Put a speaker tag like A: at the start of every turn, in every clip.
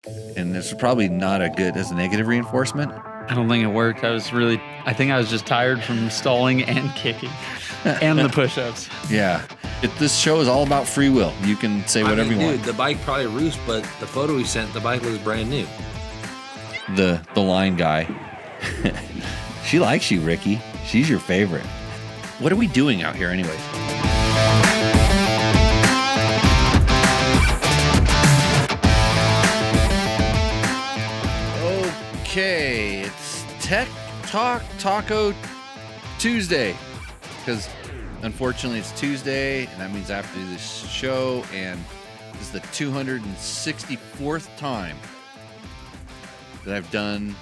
A: And this is probably not as a negative reinforcement.
B: I don't think it worked. I think I was just tired from stalling and kicking and the push-ups.
A: Yeah. This show is all about free will. You can say whatever you want.
C: Dude, the bike probably roost, but the photo we sent, the bike looks brand new.
A: The line guy. She likes you, Ricky. She's your favorite. What are we doing out here anyways? Okay, it's Tech Talk Taco Tuesday. Because unfortunately it's Tuesday, and that means I have to do this show, and this is the 264th time that I've done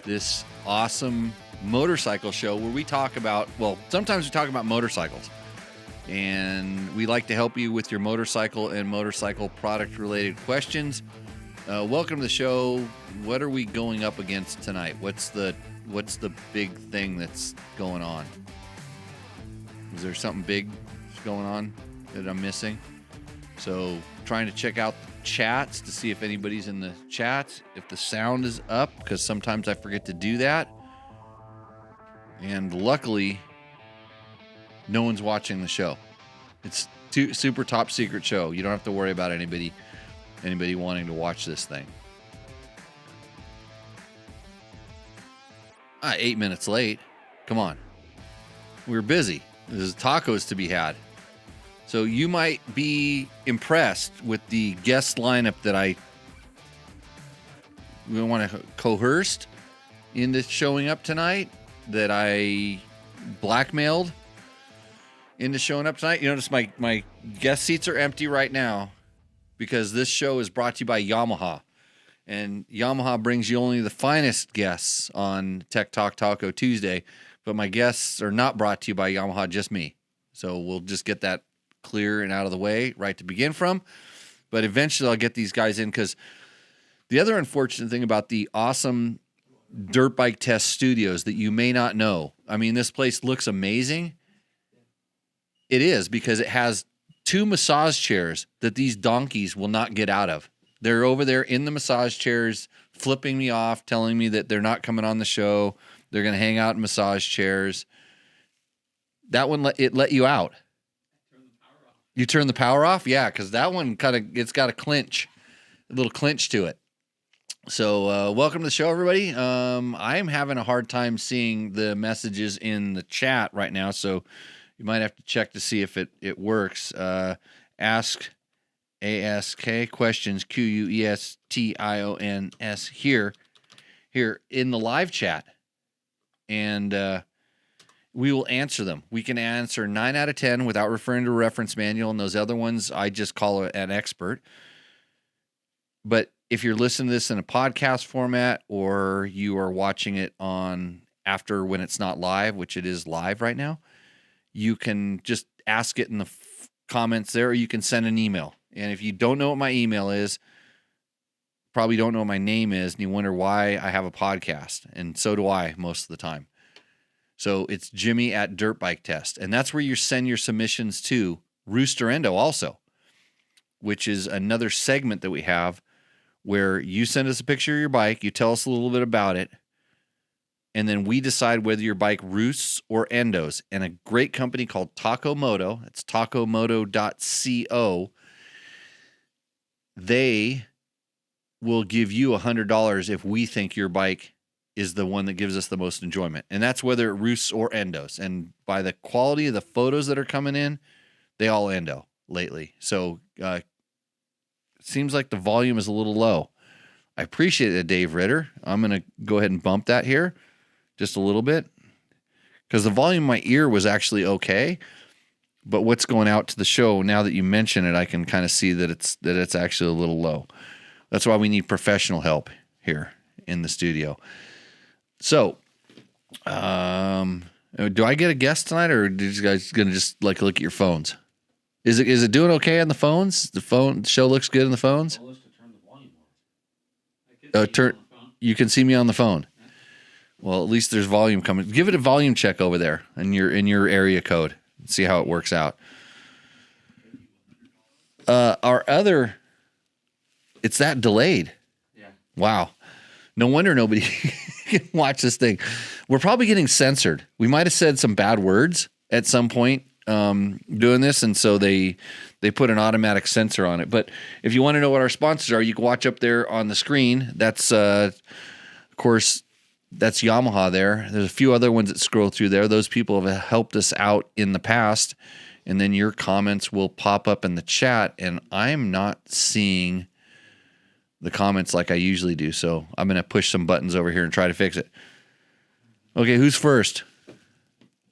A: this awesome motorcycle show where we talk about, well, sometimes we talk about motorcycles, and we like to help you with your motorcycle and motorcycle product related questions. Welcome to the show. What are we going up against tonight? What's the big thing that's going on? Is there something big going on that I'm missing? So trying to check out the chats to see if anybody's in the chats, if the sound is up, because sometimes I forget to do that. And luckily, no one's watching the show. It's super top secret show. You don't have to worry about anybody wanting to watch this thing. 8 minutes late. Come on. We were busy. There's tacos to be had. So you might be impressed with the guest lineup that we want to coerced into showing up tonight, that I blackmailed into showing up tonight. You notice my guest seats are empty right now because this show is brought to you by Yamaha. And Yamaha brings you only the finest guests on Tech Talk Taco Tuesday, but my guests are not brought to you by Yamaha, just me. So we'll just get that clear and out of the way right to begin from. But eventually I'll get these guys in, because the other unfortunate thing about the awesome Dirt Bike Test Studios that you may not know, I mean, this place looks amazing. It is, because it has 2 massage chairs that these donkeys will not get out of. They're over there in the massage chairs, flipping me off, telling me that they're not coming on the show. They're going to hang out in massage chairs. That one, it let you out. You turn the power off? Yeah, because that one it's got a little clinch to it. So welcome to the show, everybody. I am having a hard time seeing the messages in the chat right now, so you might have to check to see if it works. Ask questions, questions here in the live chat, and we will answer them. We can answer 9 out of 10 without referring to a reference manual, and those other ones I just call an expert. But if you're listening to this in a podcast format, or you are watching it on after when it's not live, which it is live right now, you can just ask it in the comments there, or you can send an email. And if you don't know what my email is, probably don't know what my name is, and you wonder why I have a podcast, and so do I most of the time. So it's Jimmy at Dirt Bike Test, and that's where you send your submissions to. Roosterendo also, which is another segment that we have where you send us a picture of your bike, you tell us a little bit about it, and then we decide whether your bike roosts or endos. And a great company called Taco Moto, it's tacomoto.co, they will give you $100 if we think your bike is the one that gives us the most enjoyment. And that's whether it roosts or endos. And by the quality of the photos that are coming in, they all endo lately. So seems like the volume is a little low. I appreciate it, Dave Ritter. I'm going to go ahead and bump that here just a little bit, because the volume in my ear was actually okay. But what's going out to the show, now that you mention it, I can kind of see that it's actually a little low. That's why we need professional help here in the studio. So, do I get a guest tonight, or are you guys going to just look at your phones? Is it doing okay on the phones? The show looks good on the phones? You can see me on the phone. Well, at least there's volume coming. Give it a volume check over there in your area code. See how it works out. It's that delayed.
B: Yeah.
A: Wow. No wonder nobody can watch this thing. We're probably getting censored. We might have said some bad words at some point doing this, and so they put an automatic censor on it. But if you want to know what our sponsors are, you can watch up there on the screen. That's, of course, that's Yamaha there. There's a few other ones that scroll through there. Those people have helped us out in the past, and then your comments will pop up in the chat, and I'm not seeing the comments like I usually do. So I'm going to push some buttons over here and try to fix it. Okay, who's first?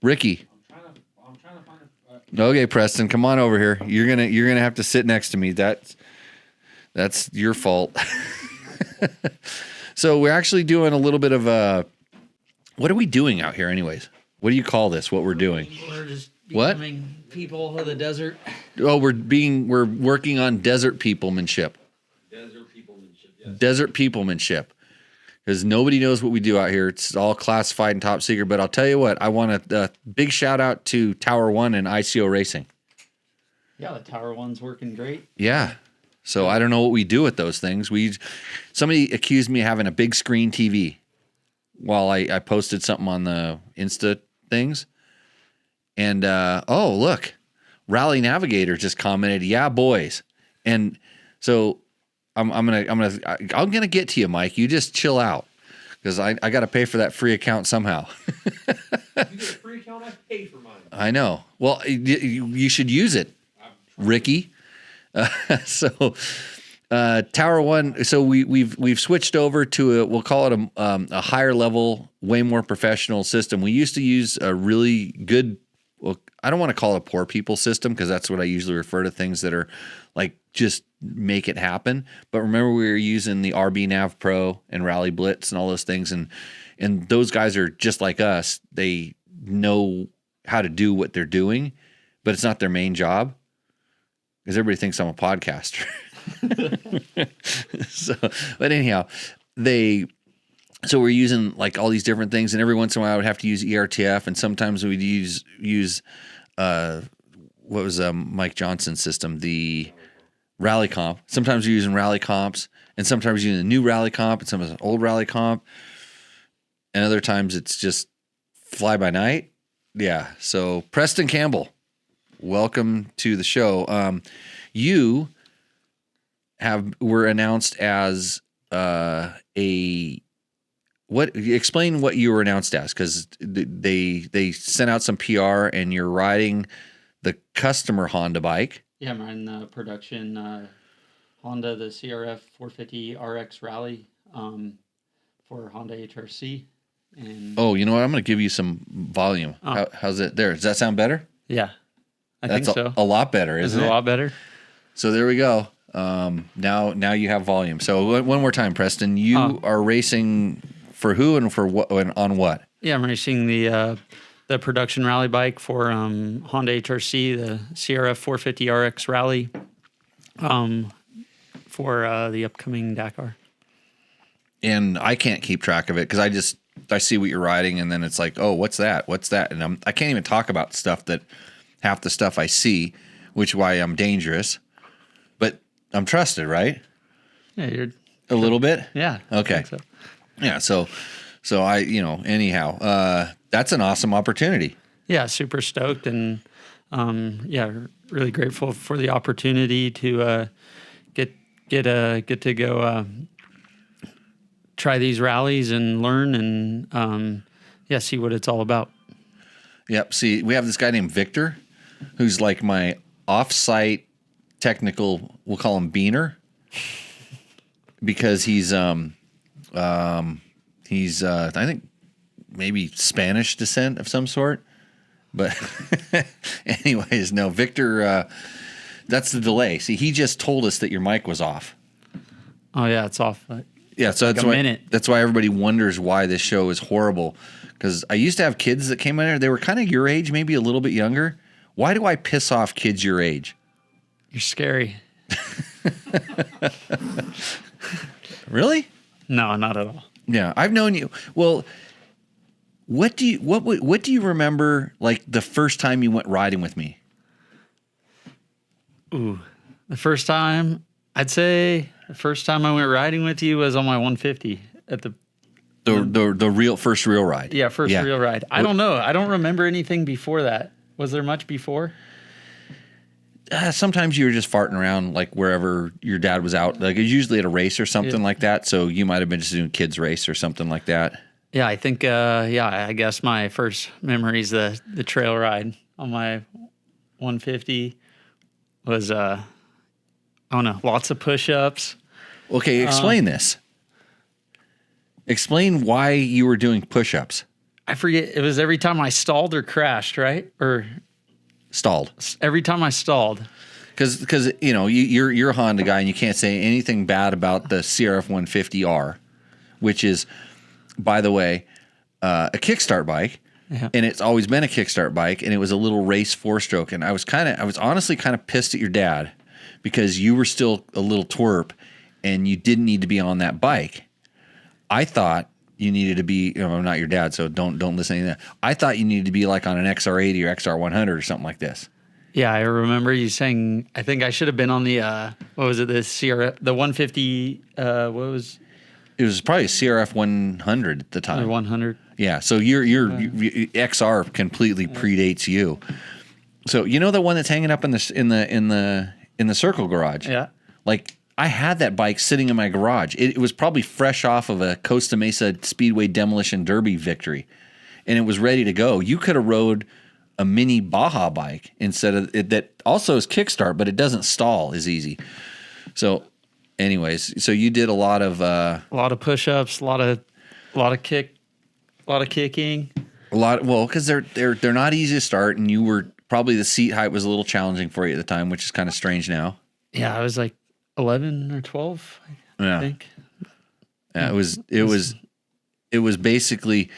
A: Ricky.
B: I'm trying to find
A: Okay, Preston, come on over here. You're gonna have to sit next to me. That's your fault. So we're actually doing a little bit of what are we doing out here anyways? What do you call this? What we're doing?
B: We're just
A: What?
B: becoming people of the desert.
A: Oh, we're working on desert peoplemanship. Desert peoplemanship. Because nobody knows what we do out here. It's all classified and top secret. But I'll tell you what, I want a big shout out to Tower One and ICO Racing.
B: Yeah, the Tower One's working great.
A: Yeah. So I don't know what we do with those things. Somebody accused me of having a big screen TV while I posted something on the Insta things. And oh, look, Rally Navigator just commented, "Yeah, boys." And so I'm gonna get to you, Mike. You just chill out, because I got to pay for that free account somehow.
C: You get a free account, I pay for mine.
A: I know. Well, you should use it, Ricky. So Tower One. So we've switched over to we'll call it a higher level, way more professional system. We used to use a really good. Well, I don't want to call it a poor people system, because that's what I usually refer to things that are like just make it happen. But remember, we were using the RB Nav Pro and Rally Blitz and all those things, and those guys are just like us. They know how to do what they're doing, but it's not their main job, because everybody thinks I'm a podcaster. But anyhow, so we're using like all these different things, and every once in a while I would have to use ERTF, and sometimes we'd use what was Mike Johnson's system, the Rally Comp. Sometimes we're using Rally Comps, and sometimes we're using a new Rally Comp, and sometimes an old Rally Comp, and other times it's just fly by night. Yeah. So Preston Campbell, welcome to the show. You were announced as explain what you were announced as, because they sent out some PR, and you're riding the customer Honda bike.
B: Yeah, I'm riding the production Honda, the CRF 450 RX Rally for Honda HRC. And
A: oh, you know what? I'm going to give you some volume.
B: Oh.
A: How's it there? Does that sound better?
B: Yeah, I think so.
A: A lot better, isn't it?
B: It's a lot better.
A: So there we go. Now you have volume. So one more time, Preston. You are racing for who and for what and on what?
B: Yeah, I'm racing the production rally bike for Honda HRC, the CRF 450 RX Rally, for the upcoming Dakar.
A: And I can't keep track of it, because I see what you're riding, and then it's like, oh, what's that? What's that? And I can't even talk about stuff that half the stuff I see, which is why I'm dangerous. But I'm trusted, right?
B: Yeah, you're
A: a little bit.
B: Yeah.
A: Okay.
B: I think so.
A: Yeah. So I, anyhow, that's an awesome opportunity.
B: Yeah, super stoked, and really grateful for the opportunity to get to go try these rallies and learn, and see what it's all about.
A: Yep. See, we have this guy named Victor, who's like my off-site technical, we'll call him Beaner, because he's I think maybe Spanish descent of some sort. But anyways, no, Victor, that's the delay. See, he just told us that your mic was off.
B: Oh yeah, it's off.
A: Yeah, so
B: Like
A: that's why everybody wonders why this show is horrible. Because I used to have kids that came in there. They were kind of your age, maybe a little bit younger. Why do I piss off kids your age?
B: You're scary.
A: Really?
B: No, not at all.
A: Yeah, I've known you. Well, what do you remember, like the first time you went riding with me?
B: Ooh, the first time, I'd say The first time I went riding with you was on my 150 at the
A: The first real ride.
B: first real ride. I don't know. I don't remember anything before that. Was there much before?
A: Sometimes you were just farting around like wherever your dad was out. Like it was usually at a race or something like that. So you might have been just doing kids race or something like that.
B: Yeah, I think. I guess my first memory is the trail ride on my 150 was I don't know, lots of push-ups.
A: Okay, explain this. Explain why you were doing push-ups.
B: I forget. It was every time I stalled or crashed, right? Or
A: Stalled.
B: every time I stalled.
A: Because you know you're a Honda guy and you can't say anything bad about the CRF 150R, which is, by the way, a kickstart bike, and it's always been a kickstart bike, and it was a little race 4-stroke, and I was honestly kind of pissed at your dad because you were still a little twerp, and you didn't need to be on that bike. I thought you needed to be, I'm not your dad, so don't listen to that. I thought you needed to be like on an XR80 or XR100 or something like this.
B: Yeah, I remember you saying, I think I should have been on the, what was it, the CRF, the 150, what was?
A: It was probably a CRF 100 at the time.
B: 100.
A: Yeah, so your XR completely predates you. So you know the one that's hanging up in the circle garage?
B: Yeah.
A: Like I had that bike sitting in my garage. It was probably fresh off of a Costa Mesa Speedway Demolition Derby victory, and it was ready to go. You could have rode a mini Baja bike instead of it, that also is kickstart, but it doesn't stall as easy. So, anyways, so you did a lot of
B: push-ups, a lot of kicking.
A: Well, because they're not easy to start, and you were probably the seat height was a little challenging for you at the time, which is kind of strange now.
B: Yeah, I was like 11 or 12, I think.
A: Yeah, it was basically,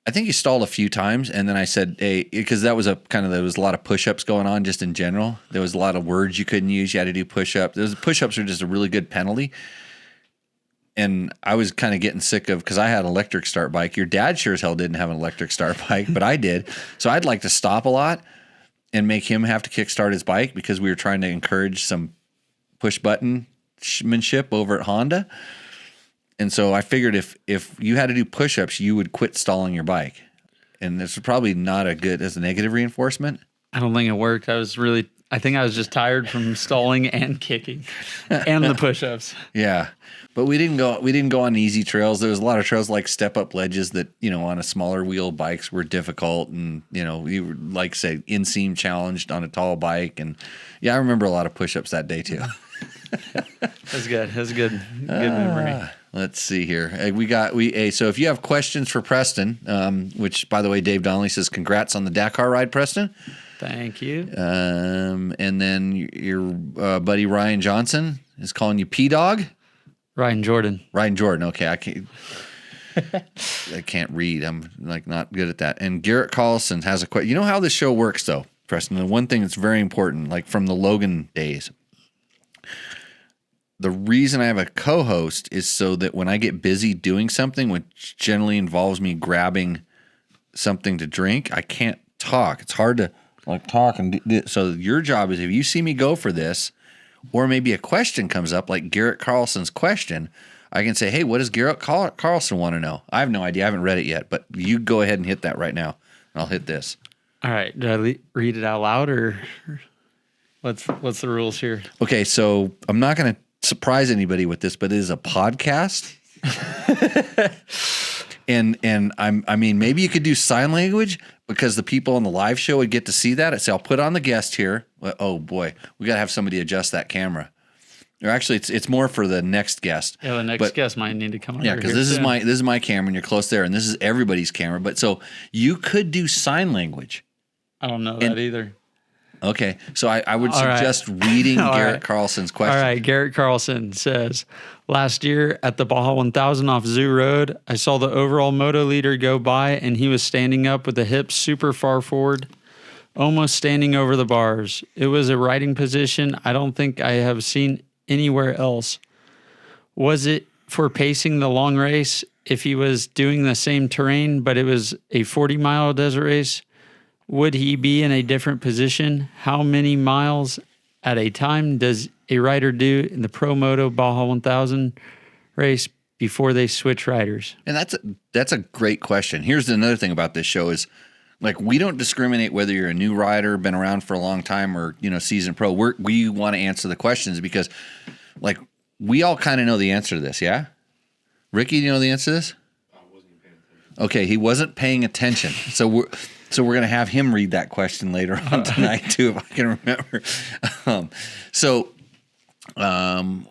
A: I think you stalled a few times, and then I said, hey, because there was a lot of push-ups going on just in general. There was a lot of words you couldn't use. You had to do push-ups. Those push-ups are just a really good penalty. And I was kind of getting sick of, because I had an electric start bike. Your dad sure as hell didn't have an electric start bike, but I did. So I'd like to stop a lot and make him have to kickstart his bike because we were trying to encourage some push-button-manship over at Honda. And so I figured if you had to do push-ups, you would quit stalling your bike. And this is probably not as a negative reinforcement.
B: I don't think it worked. I think I was just tired from stalling and kicking and the push-ups.
A: Yeah. But we didn't go on easy trails. There was a lot of trails like step-up ledges that, on a smaller wheel bikes were difficult, and you were, like say, inseam challenged on a tall bike. And yeah, I remember a lot of push-ups that day too.
B: That's good. That's good memory.
A: Let's see here. So if you have questions for Preston, which by the way, Dave Donnelly says congrats on the Dakar ride, Preston.
B: Thank you.
A: And then your buddy Ryan Johnson is calling you P-Dog.
B: Ryan Jordan.
A: Okay, I can't read. I'm like not good at that. And Garrett Carlson has a question. You know how this show works though, Preston? The one thing that's very important, like from the Logan days, the reason I have a co-host is so that when I get busy doing something, which generally involves me grabbing something to drink, I can't talk. It's hard to talk and do. So your job is if you see me go for this, or maybe a question comes up like Garrett Carlson's question, I can say, hey, what does Garrett Carlson want to know? I have no idea. I haven't read it yet, but you go ahead and hit that right now. And I'll hit this.
B: All right. Do I read it out loud or what's the rules here?
A: Okay, so I'm not going to surprise anybody with this, but it is a podcast. and I mean, maybe you could do sign language because the people on the live show would get to see that. I'd say, I'll put on the guest here. Oh boy, we got to have somebody adjust that camera. Or actually, it's more for the next guest.
B: Yeah, the next guest might need to come over.
A: Yeah, because this is my camera, and you're close there, and this is everybody's camera. But so you could do sign language.
B: I don't know that either.
A: Okay, so I would suggest reading Garrett Carlson's question.
B: All right, Garrett Carlson says, last year at the Baja 1000 off Zoo Road, I saw the overall moto leader go by, and he was standing up with the hips super far forward, almost standing over the bars. It was a riding position I don't think I have seen anywhere else. Was it for pacing the long race if he was doing the same terrain, but it was a 40-mile desert race? Would he be in a different position? How many miles at a time does a rider do in the Pro Moto Baja 1000 race before they switch riders?
A: And that's a great question. Here's another thing about this show is, like, we don't discriminate whether you're a new rider, been around for a long time, or, seasoned pro. We want to answer the questions because, like, we all kind of know the answer to this, yeah? Ricky, do you know the answer to this? I wasn't paying attention. Okay, he wasn't paying attention. So we're going to have him read that question later on tonight, too, if I can remember.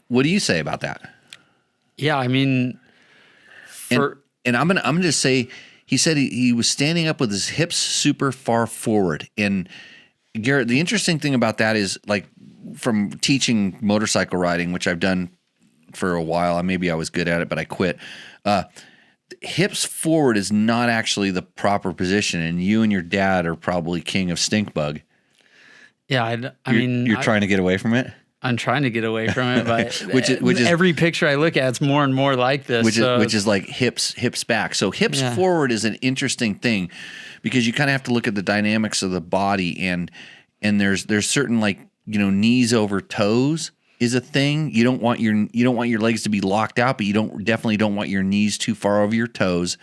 A: What do you say about that?
B: Yeah, I mean,
A: and I'm gonna just say, he said he was standing up with his hips super far forward. And Garrett, the interesting thing about that is, like, from teaching motorcycle riding, which I've done for a while, maybe I was good at it, but I quit. Hips forward is not actually the proper position, and you and your dad are probably king of stink bug.
B: Yeah,
A: you're trying to get away from it.
B: I'm trying to get away from it, but
A: which is
B: every picture I look at, it's more and more like this.
A: Which is like hips back. So hips forward is an interesting thing because you kind of have to look at the dynamics of the body, and there's certain, like, knees over toes is a thing. You don't want your legs to be locked out, but you definitely don't want your knees too far over your toes.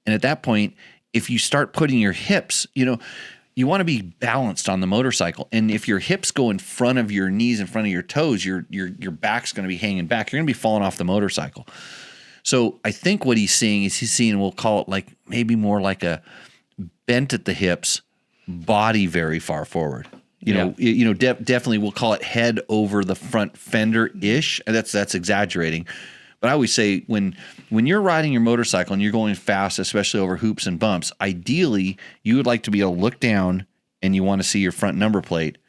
A: And at that point, if you start putting your hips, you want to be balanced on the motorcycle. And if your hips go in front of your knees, in front of your toes, your back's going to be hanging back. You're going to be falling off the motorcycle. So I think what he's seeing, we'll call it, like, maybe more like a bent at the hips, body very far forward. Definitely we'll call it head over the front fender-ish. That's exaggerating. But I always say when you're riding your motorcycle and you're going fast, especially over hoops and bumps, ideally you would like to be able to look down and you want to see your front number plate,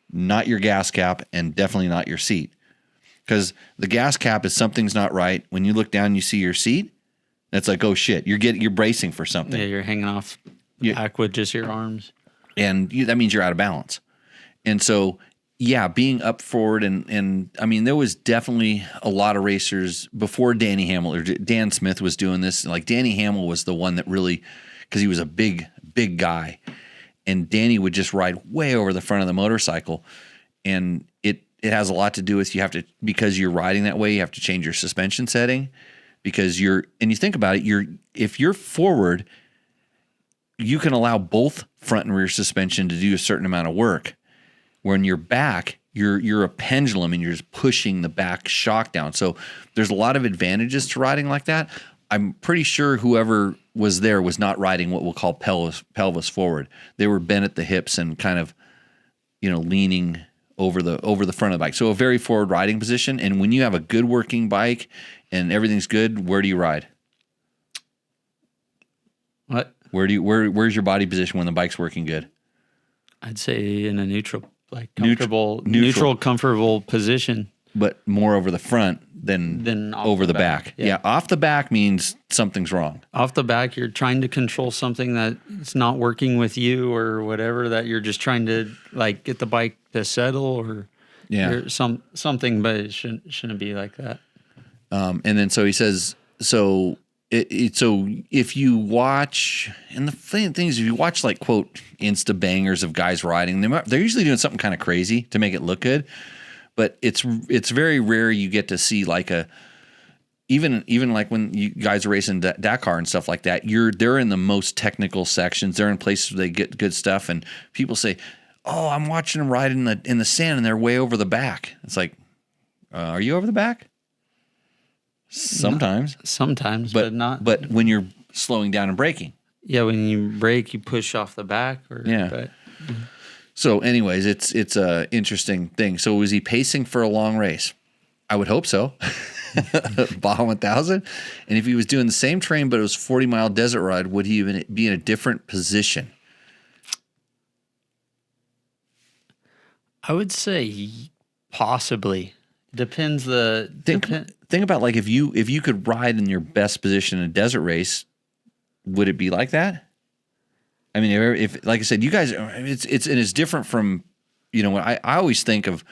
A: not your gas cap, and definitely not your seat. Because the gas cap is something's not right. When you look down and you see your seat, that's like, oh shit, you're bracing for something.
B: Yeah, you're hanging off back with just your arms.
A: And that means you're out of balance. And so, yeah, being up forward and I mean, there was definitely a lot of racers before Danny Hamill or Dan Smith was doing this. Like, Danny Hamill was the one that really, because he was a big guy, and Danny would just ride way over the front of the motorcycle. And it has a lot to do with, because you're riding that way, you have to change your suspension setting because you think about it, if you're forward, you can allow both front and rear suspension to do a certain amount of work. When you're back, you're a pendulum and you're just pushing the back shock down. So there's a lot of advantages to riding like that. I'm pretty sure whoever was there was not riding what we'll call pelvis forward. They were bent at the hips and kind of, leaning over the front of the bike. So a very forward riding position. And when you have a good working bike and everything's good, where do you ride?
B: What?
A: Where's your body position when the bike's working good?
B: I'd say in a neutral, like neutral, comfortable position.
A: But more over the front than over the back. Yeah, off the back means something's wrong.
B: Off the back, you're trying to control something that's not working with you or whatever, that you're just trying to, like, get the bike to settle or something, but it shouldn't be like that.
A: And then so he says, so if you watch, and the funny thing is, if you watch, like, quote, Insta bangers of guys riding, they're usually doing something kind of crazy to make it look good. But it's very rare you get to see, like, even like when you guys are racing Dakar and stuff like that, they're in the most technical sections. They're in places where they get good stuff, and people say, "Oh, I'm watching them ride in the sand, and they're way over the back." It's like, are you over the back? Sometimes,
B: but not.
A: But when you're slowing down and braking,
B: yeah, when you brake, you push off the back.
A: So, anyways, it's a interesting thing. So, was he pacing for a long race? I would hope so. Baja 1000. And if he was doing the same terrain, but it was 40-mile desert ride, would he even be in a different position?
B: I would say possibly. Depends
A: Think about, like, if you could ride in your best position in a desert race, would it be like that? I mean, if like I said, you guys, it's different from, I always think of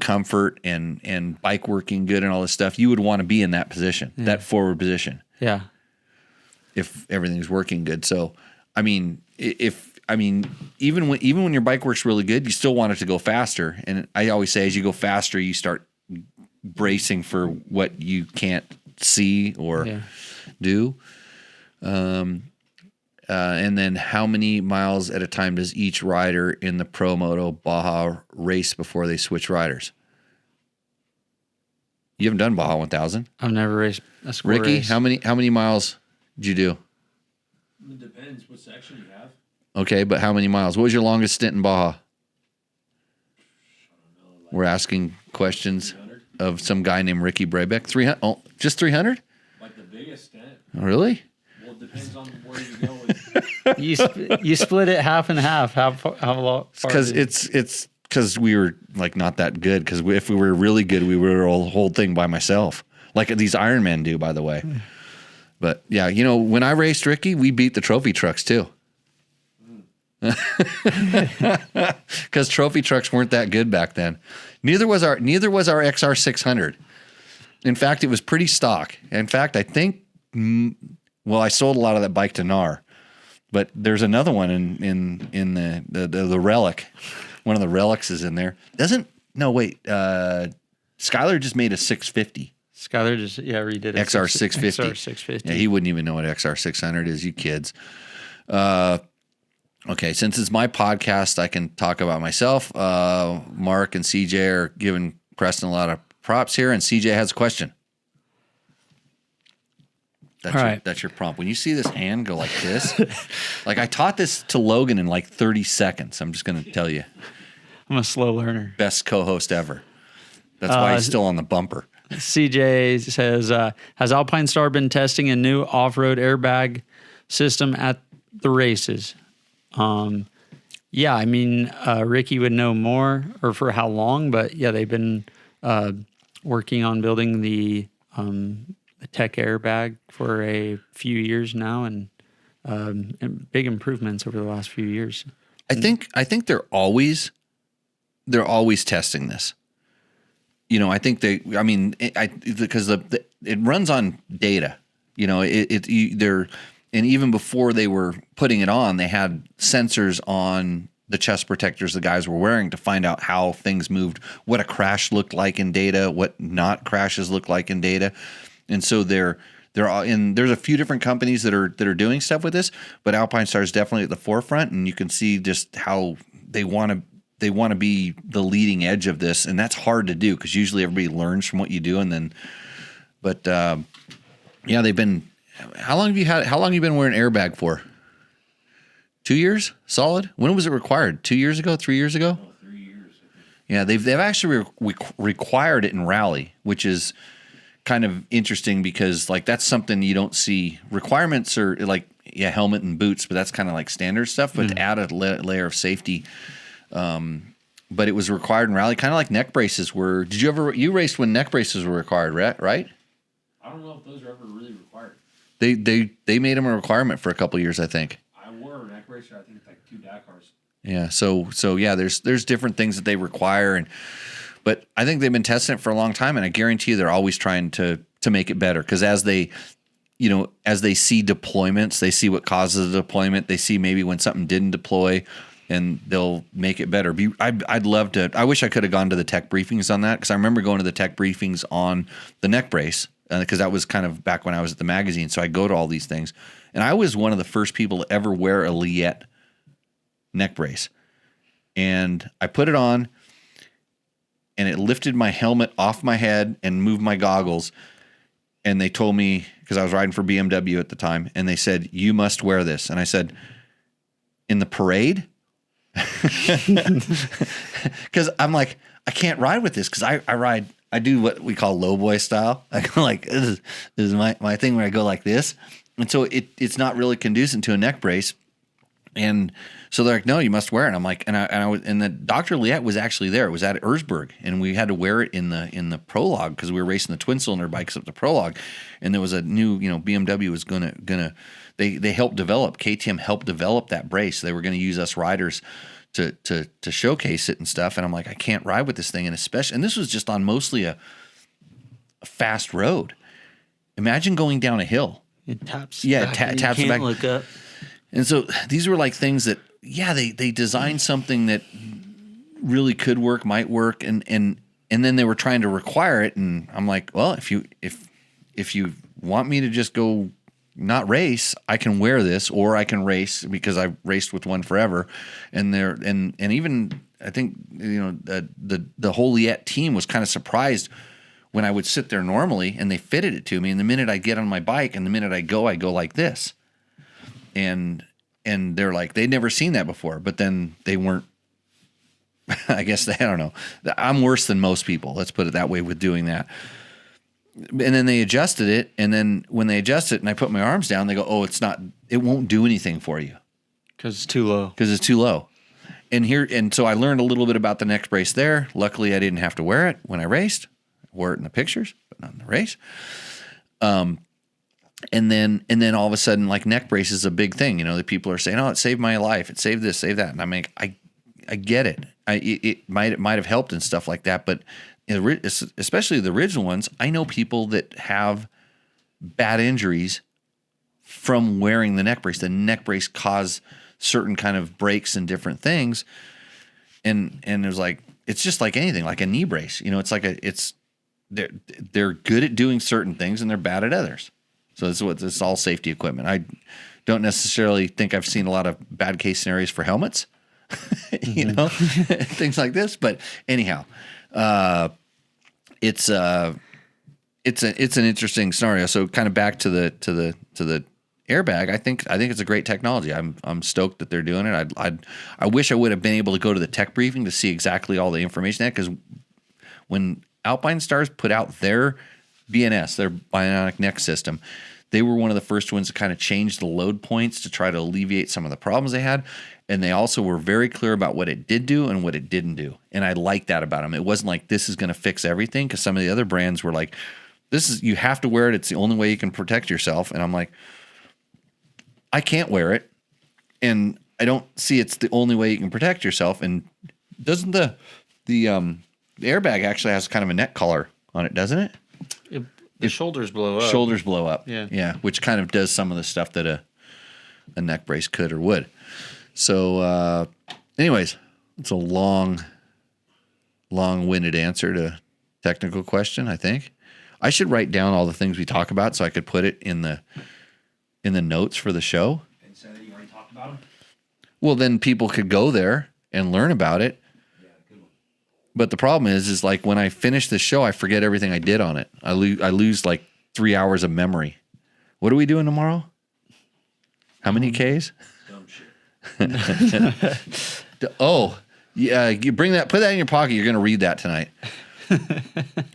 A: comfort and bike working good and all this stuff. You would want to be in that position, that forward position.
B: Yeah.
A: If everything's working good. So, I mean, if I mean, even when your bike works really good, you still want it to go faster. And I always say, as you go faster, you start bracing for what you can't see or do. And then how many miles at a time does each rider in the Pro Moto Baja race before they switch riders? You haven't done Baja 1000?
B: I've never raced a square
A: Ricky,
B: race.
A: how many miles did you do?
D: It depends what section you have.
A: Okay, but how many miles? What was your longest stint in Baja? We're asking questions
D: 300?
A: of some guy named Ricky Brabec. 300? Oh, just 300?
D: Like the biggest stint.
A: Really?
D: Well, it depends on where you go with.
B: You split it half and half. How long?
A: Because it's because we were like not that good. Because if we were really good, we would roll the whole thing by myself, like these Ironmen do, by the way. But yeah, you know, when I raced Ricky, we beat the trophy trucks too. Because trophy trucks weren't that good back then. Neither was our XR 600. In fact, it was pretty stock. In fact, I think, well, I sold a lot of that bike to NAR, but there's another one in the relic. One of the relics is in there. Skylar just made a 650.
B: Skylar just redid it.
A: XR 650.
B: XR 650.
A: Yeah, he wouldn't even know what XR 600 is, you kids. Okay, since it's my podcast, I can talk about myself. Mark and CJ are giving Preston a lot of props here, and CJ has a question. That's your prompt. When you see this hand go like this, like I taught this to Logan in like 30 seconds. I'm just going to tell you.
B: I'm a slow learner.
A: Best co-host ever. That's why he's still on the bumper.
B: CJ says, has Alpine Star been testing a new off-road airbag system at the races? Yeah, I mean, Ricky would know more or for how long, but yeah, they've been working on building the tech airbag for a few years now, and big improvements over the last few years.
A: I think they're always testing this. You know, I think because it runs on data. You know, and even before they were putting it on, they had sensors on the chest protectors the guys were wearing to find out how things moved, what a crash looked like in data, what not crashes look like in data. And so there's a few different companies that are doing stuff with this, but Alpine Star is definitely at the forefront, and you can see just how they want to be the leading edge of this, and that's hard to do because usually everybody learns from what you do, yeah, they've been. How long have you been wearing an airbag for? 2 years? Solid? When was it required? 2 years ago? 3 years ago?
D: 3 years.
A: Yeah, they've actually required it in rally, which is kind of interesting because like that's something you don't see. Requirements are like helmet and boots, but that's kind of like standard stuff. But to add a layer of safety, but it was required in rally, kind of like neck braces were. You raced when neck braces were required, right?
D: I don't know if those are ever really required.
A: They made them a requirement for a couple of years, I think.
D: I wore a neck bracer, I think, like 2 Dakars.
A: Yeah, so yeah, there's different things that they require, but I think they've been testing it for a long time, and I guarantee you they're always trying to make it better because as they see deployments, they see what causes the deployment, they see maybe when something didn't deploy, and they'll make it better. I'd love to. I wish I could have gone to the tech briefings on that because I remember going to the tech briefings on the neck brace because that was kind of back when I was at the magazine. So I go to all these things, and I was one of the first people to ever wear a Liette neck brace, and I put it on, and it lifted my helmet off my head and moved my goggles. And they told me, because I was riding for BMW at the time, and they said, "You must wear this." And I said, "In the parade?" Because I'm like, I can't ride with this because I do what we call lowboy style. I go like, this is my thing where I go like this. And so it's not really conducive to a neck brace. And so they're like, no, you must wear it. And I'm like, and the Dr. Liette was actually there. It was at Erzberg, and we had to wear it in the prologue because we were racing the twin cylinder bikes up the prologue. And there was a new, BMW was gonna they helped develop, KTM helped develop that brace. They were going to use us riders to showcase it and stuff. And I'm like, I can't ride with this thing, and this was just on mostly a fast road. Imagine going down a hill.
B: It taps.
A: Yeah,
B: back and
A: taps
B: you
A: back.
B: can't look up.
A: And so these were like things that yeah, they designed something that really could work, might work, and then they were trying to require it, and I'm like, well, if you want me to just go not race, I can wear this, or I can race because I've raced with one forever, and even I think the whole Liette team was kind of surprised when I would sit there normally, and they fitted it to me, and the minute I get on my bike, and the minute I go like this, and they're like they'd never seen that before, but then they weren't. I guess I don't know. I'm worse than most people. Let's put it that way with doing that. And then they adjusted it, and then when they adjust it and I put my arms down, they go, "Oh, it won't do anything for you
B: because it's too low."
A: Because it's too low. And so I learned a little bit about the neck brace there. Luckily, I didn't have to wear it when I raced. I wore it in the pictures, but not in the race. And then all of a sudden, like, neck brace is a big thing. The people are saying, "Oh, it saved my life. It saved this, saved that." And I'm like, I get it. It might have helped and stuff like that, but especially the original ones, I know people that have bad injuries from wearing the neck brace. The neck brace caused certain kind of breaks and different things, and it was like, it's just like anything, like a knee brace. It's they're good at doing certain things and they're bad at others. So it's all safety equipment. I don't necessarily think I've seen a lot of bad case scenarios for helmets. Things like this. But anyhow, it's an interesting scenario. So kind of back to the airbag. I think it's a great technology. I'm stoked that they're doing it. I wish I would have been able to go to the tech briefing to see exactly all the information there, because when Alpine Stars put out their BNS, their bionic neck system, they were one of the first ones to kind of change the load points to try to alleviate some of the problems they had. And they also were very clear about what it did do and what it didn't do. And I like that about them. It wasn't like, this is going to fix everything, because some of the other brands were like, you have to wear it. It's the only way you can protect yourself. And I'm like, I can't wear it, and I don't see it's the only way you can protect yourself. And doesn't the airbag actually has kind of a neck collar on it, doesn't it?
C: The shoulders blow up.
A: Shoulders blow up.
B: Yeah.
A: Which kind of does some of the stuff that a neck brace could or would. So, anyways, it's a long-winded answer to a technical question, I think. I should write down all the things we talk about so I could put it in the notes for the show.
D: And say that you already talked about them?
A: Well, then people could go there and learn about it.
D: Yeah, good one.
A: But the problem is like, when I finish the show, I forget everything I did on it. I lose like 3 hours of memory. What are we doing tomorrow? How many Ks?
D: Dumb shit.
A: Oh, yeah. You put that in your pocket. You're going to read that tonight.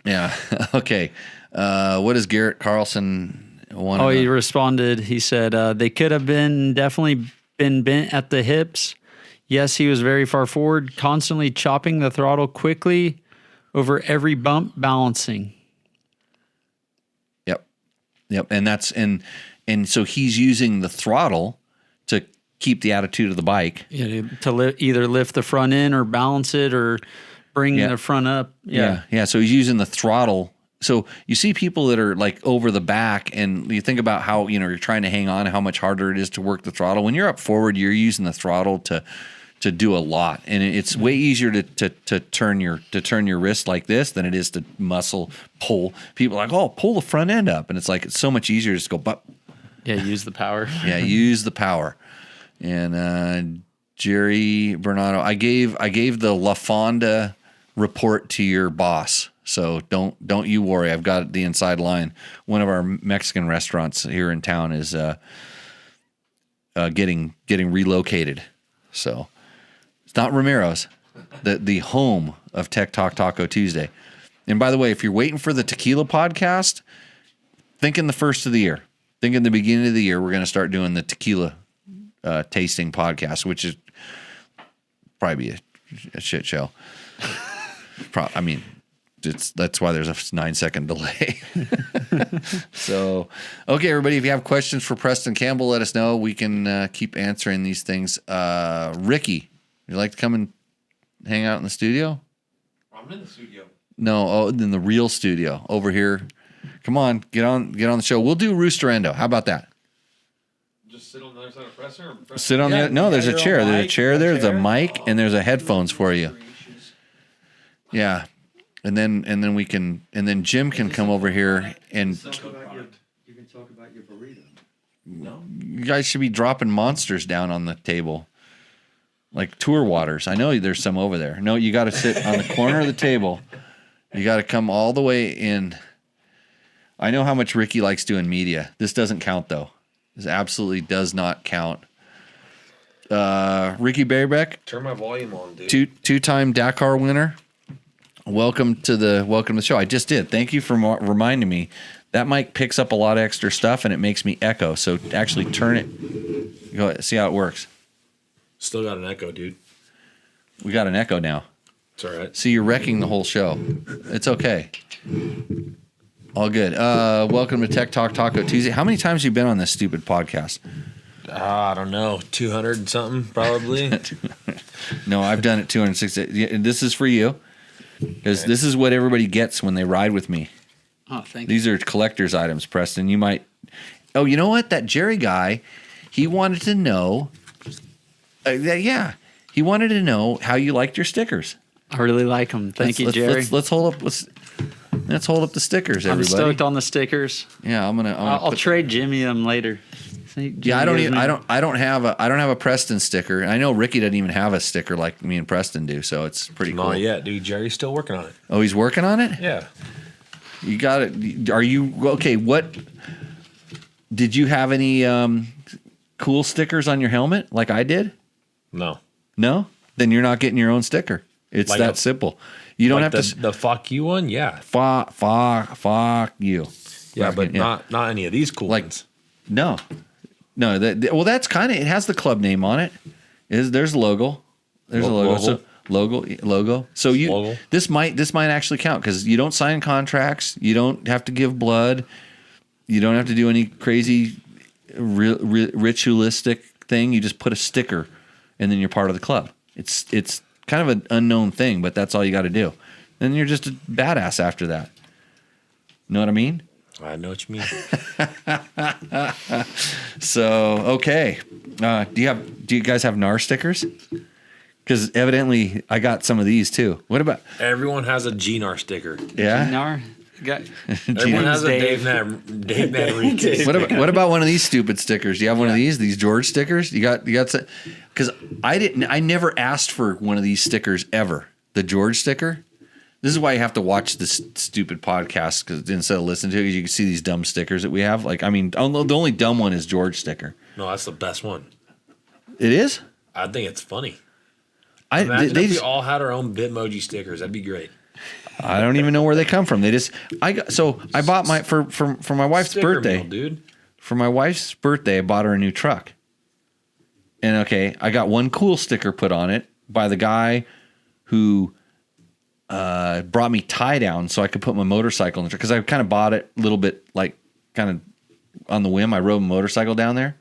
A: Yeah. Okay. What does Garrett Carlson want?
B: Oh, he responded. He said, they could have definitely been bent at the hips. Yes, he was very far forward, constantly chopping the throttle quickly over every bump, balancing.
A: Yep. And so he's using the throttle to keep the attitude of the bike.
B: Yeah, to either lift the front end or balance it or bring the front up.
A: Yeah. So he's using the throttle. So you see people that are like over the back, and you think about how, you're trying to hang on, how much harder it is to work the throttle. When you're up forward, you're using the throttle to do a lot, and it's way easier to turn your wrist like this than it is to muscle pull. People are like, "Oh, pull the front end up," and it's like, it's so much easier to just go, but
B: use the power.
A: Use the power. And Jerry Bernardo, I gave the La Fonda report to your boss, so don't you worry. I've got the inside line. One of our Mexican restaurants here in town is getting relocated, so it's not Ramiro's, the home of Tech Talk Taco Tuesday. And by the way, if you're waiting for the tequila podcast, think in the first of the year. Think in the beginning of the year, we're going to start doing the tequila tasting podcast, which is probably a shit show. That's why there's a 9-second delay. So, okay, everybody, if you have questions for Preston Campbell, let us know. We can keep answering these things. Ricky, you like to come and hang out in the studio?
D: I'm in the studio.
A: No, in the real studio over here. Come on, get on the show. We'll do Roosterendo. How about that?
D: just sit on the other side of the presser? Or
A: Sit on
C: Yeah,
A: the no. There's a
C: your own
A: chair. There's a
C: mic,
A: chair.
C: a
A: There's a
C: chair.
A: mic, and there's a headphones for you. Yeah, and then Jim can come over here and
B: You can talk about your burrito.
A: you guys should be dropping monsters down on the table. Like tour waters. I know there's some over there. No, you got to sit on the corner of the table. You got to come all the way in. I know how much Ricky likes doing media. This doesn't count, though. This absolutely does not count. Ricky Brabec,
C: Turn my volume on, dude.
A: two-time Dakar winner. Welcome to the show. I just did. Thank you for reminding me. That mic picks up a lot of extra stuff, and it makes me echo. So actually turn it. Go see how it works.
C: Still got an echo, dude.
A: We got an echo now.
C: It's all right.
A: See, you're wrecking the whole show. It's okay. All good. Welcome to Tech Talk Taco Tuesday. How many times have you been on this stupid podcast?
C: I don't know. 200 and something, probably.
A: No, I've done it 260. This is for you. Because this is what everybody gets when they ride with me.
B: Oh, thank you.
A: These are collector's items, Preston. You might... Oh, you know what? That Jerry guy, he wanted to know... he wanted to know how you liked your stickers.
B: I really like them. Thank you, Jerry.
A: Let's hold up. Let's hold up the stickers,
B: I'm
A: everybody.
B: stoked on the stickers.
A: Yeah,
B: I'll trade Jimmy them later.
A: Yeah, I don't have a Preston sticker. I know Ricky doesn't even have a sticker like me and Preston do, so it's pretty cool.
C: Not yet, dude. Jerry's still working on it.
A: Oh, he's working on it?
C: Yeah.
A: You got it. Are you okay? What did you have any cool stickers on your helmet like I did?
C: No.
A: No? Then you're not getting your own sticker. It's
C: Like
A: that simple. You don't
C: Like
A: have
C: the fuck you one? Yeah.
A: fuck you.
C: Yeah,
A: Fucking-
C: but not any of these cool
A: Like-
C: ones.
A: No. Well, that's kind of, it has the club name on it. There's a logo. There's a logo.
C: Logo.
A: So logo. So
C: Logo.
A: this might actually count because you don't sign contracts. You don't have to give blood. You don't have to do any crazy ritualistic thing. You just put a sticker, and then you're part of the club. It's kind of an unknown thing, but that's all you got to do. Then you're just a badass after that. Know what I mean?
C: I know what you mean.
A: So okay, do you guys have NAR stickers? Because evidently I got some of these too. What about
C: Everyone has a GNAR sticker.
A: yeah?
B: Nar. Got,
C: Everyone has a Dave Maverick.
A: What about one of these stupid stickers? Do you have one of these George stickers? You got because I never asked for one of these stickers ever. The George sticker. This is why you have to watch this stupid podcast because instead of listening to it, you can see these dumb stickers that we have. Like, I mean, the only dumb one is George sticker.
C: No, that's the best one.
A: It is.
C: I think it's funny.
A: They
C: Imagine if we
A: just,
C: all had our own Bitmoji stickers. That'd be great.
A: I don't even know where they come from. I bought my for my wife's
C: Sticker
A: birthday.
C: meal, dude.
A: For my wife's birthday, I bought her a new truck. And okay, I got one cool sticker put on it by the guy who brought me tie down so I could put my motorcycle in the truck because I kind of bought it a little bit like kind of on the whim. I rode a motorcycle down there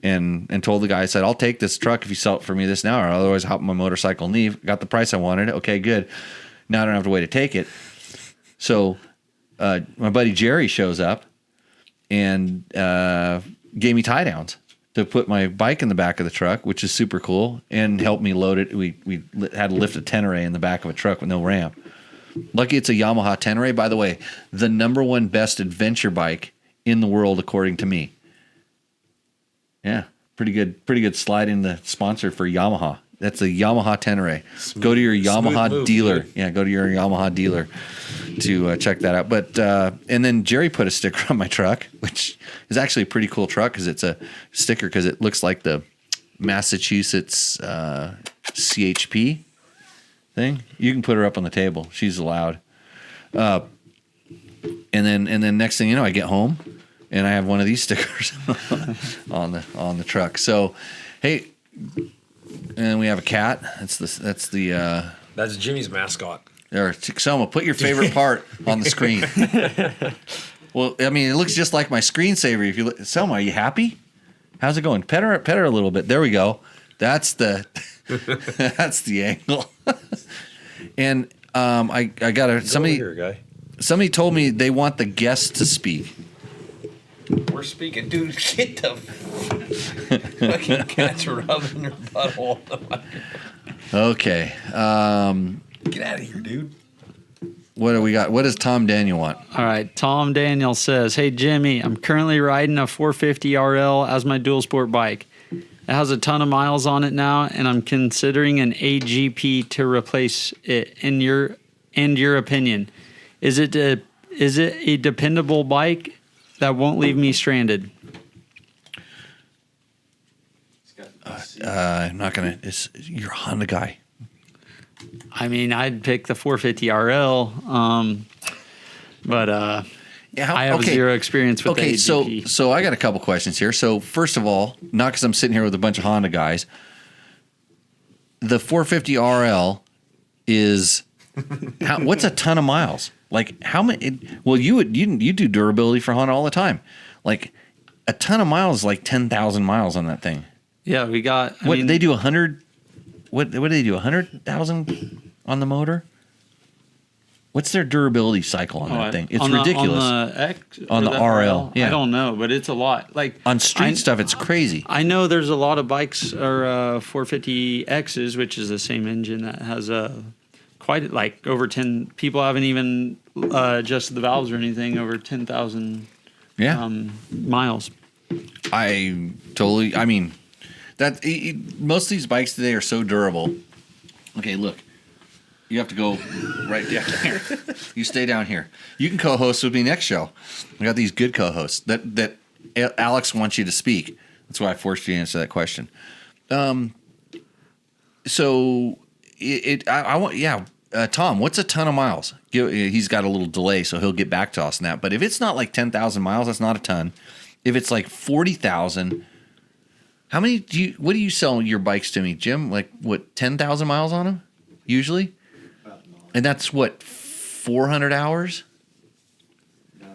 A: and told the guy, I said, I'll take this truck if you sell it for me this now, or otherwise I'll hop on my motorcycle and leave. Got the price I wanted. Okay, good. Now I don't have to wait to take it. So my buddy Jerry shows up and gave me tie downs to put my bike in the back of the truck, which is super cool, and helped me load it. We had to lift a Tenere in the back of a truck with no ramp. Lucky it's a Yamaha Tenere. By the way, the #1 best adventure bike in the world, according to me. Yeah, pretty good slide in the sponsor for Yamaha. That's a Yamaha Tenere. Go to your Yamaha
C: move,
A: dealer.
C: dude.
A: Yeah, go to your Yamaha dealer to check that out. But and then Jerry put a sticker on my truck, which is actually a pretty cool truck because it's a sticker because it looks like the Massachusetts CHP thing. You can put her up on the table. She's allowed. And then next thing you know, I get home and I have one of these stickers on the truck. So, hey. And we have a cat. That's
C: Jimmy's mascot.
A: There, Selma, put your favorite part on the screen. Well, I mean, it looks just like my screensaver. If you look, Selma, are you happy? How's it going? Pet her a little bit. There we go. That's the angle. And I got somebody.
C: Go here, guy.
A: Somebody told me they want the guest to speak.
C: We're speaking, dude. Get the fucking cat's rubbing your butthole.
A: Okay.
C: Get out of here, dude.
A: What do we got? What does Tom Daniel want?
B: All right. Tom Daniel says, "Hey Jimmy, I'm currently riding a 450 RL as my dual sport bike. It has a ton of miles on it now, and I'm considering an AGP to replace it. In your opinion, is it a dependable bike that won't leave me stranded?"
A: I'm not gonna. You're a Honda guy.
B: I mean, I'd pick the 450 RL, but
A: Yeah,
B: I have zero experience with the AGP.
A: so I got a couple questions here. So first of all, not because I'm sitting here with a bunch of Honda guys, the 450 RL is what's a ton of miles? Like how many? Well, you do durability for Honda all the time. Like a ton of miles, is like 10,000 miles on that thing.
B: Yeah, we got.
A: What did they do? 100? What do they do? 100,000 on the motor? What's their durability cycle on that thing? It's ridiculous.
B: On the X,
A: on the RL, yeah.
B: I don't know, but it's a lot. Like
A: on street stuff, it's crazy.
B: I know there's a lot of bikes or 450Xs, which is the same engine that has quite like over 10. People haven't even adjusted the valves or anything over 10,000 miles.
A: I mean, most of these bikes today are so durable. Okay, look. You have to go right down here. You stay down here. You can co-host with me next show. I got these good co-hosts that Alex wants you to speak. That's why I forced you to answer that question. So I want Tom, what's a ton of miles? He's got a little delay, so he'll get back to us on that. But if it's not like 10,000 miles, that's not a ton. If it's like 40,000, how many what do you sell your bikes to me, Jim? Like what, 10,000 miles on them usually? And that's what, 400 hours?
E: No,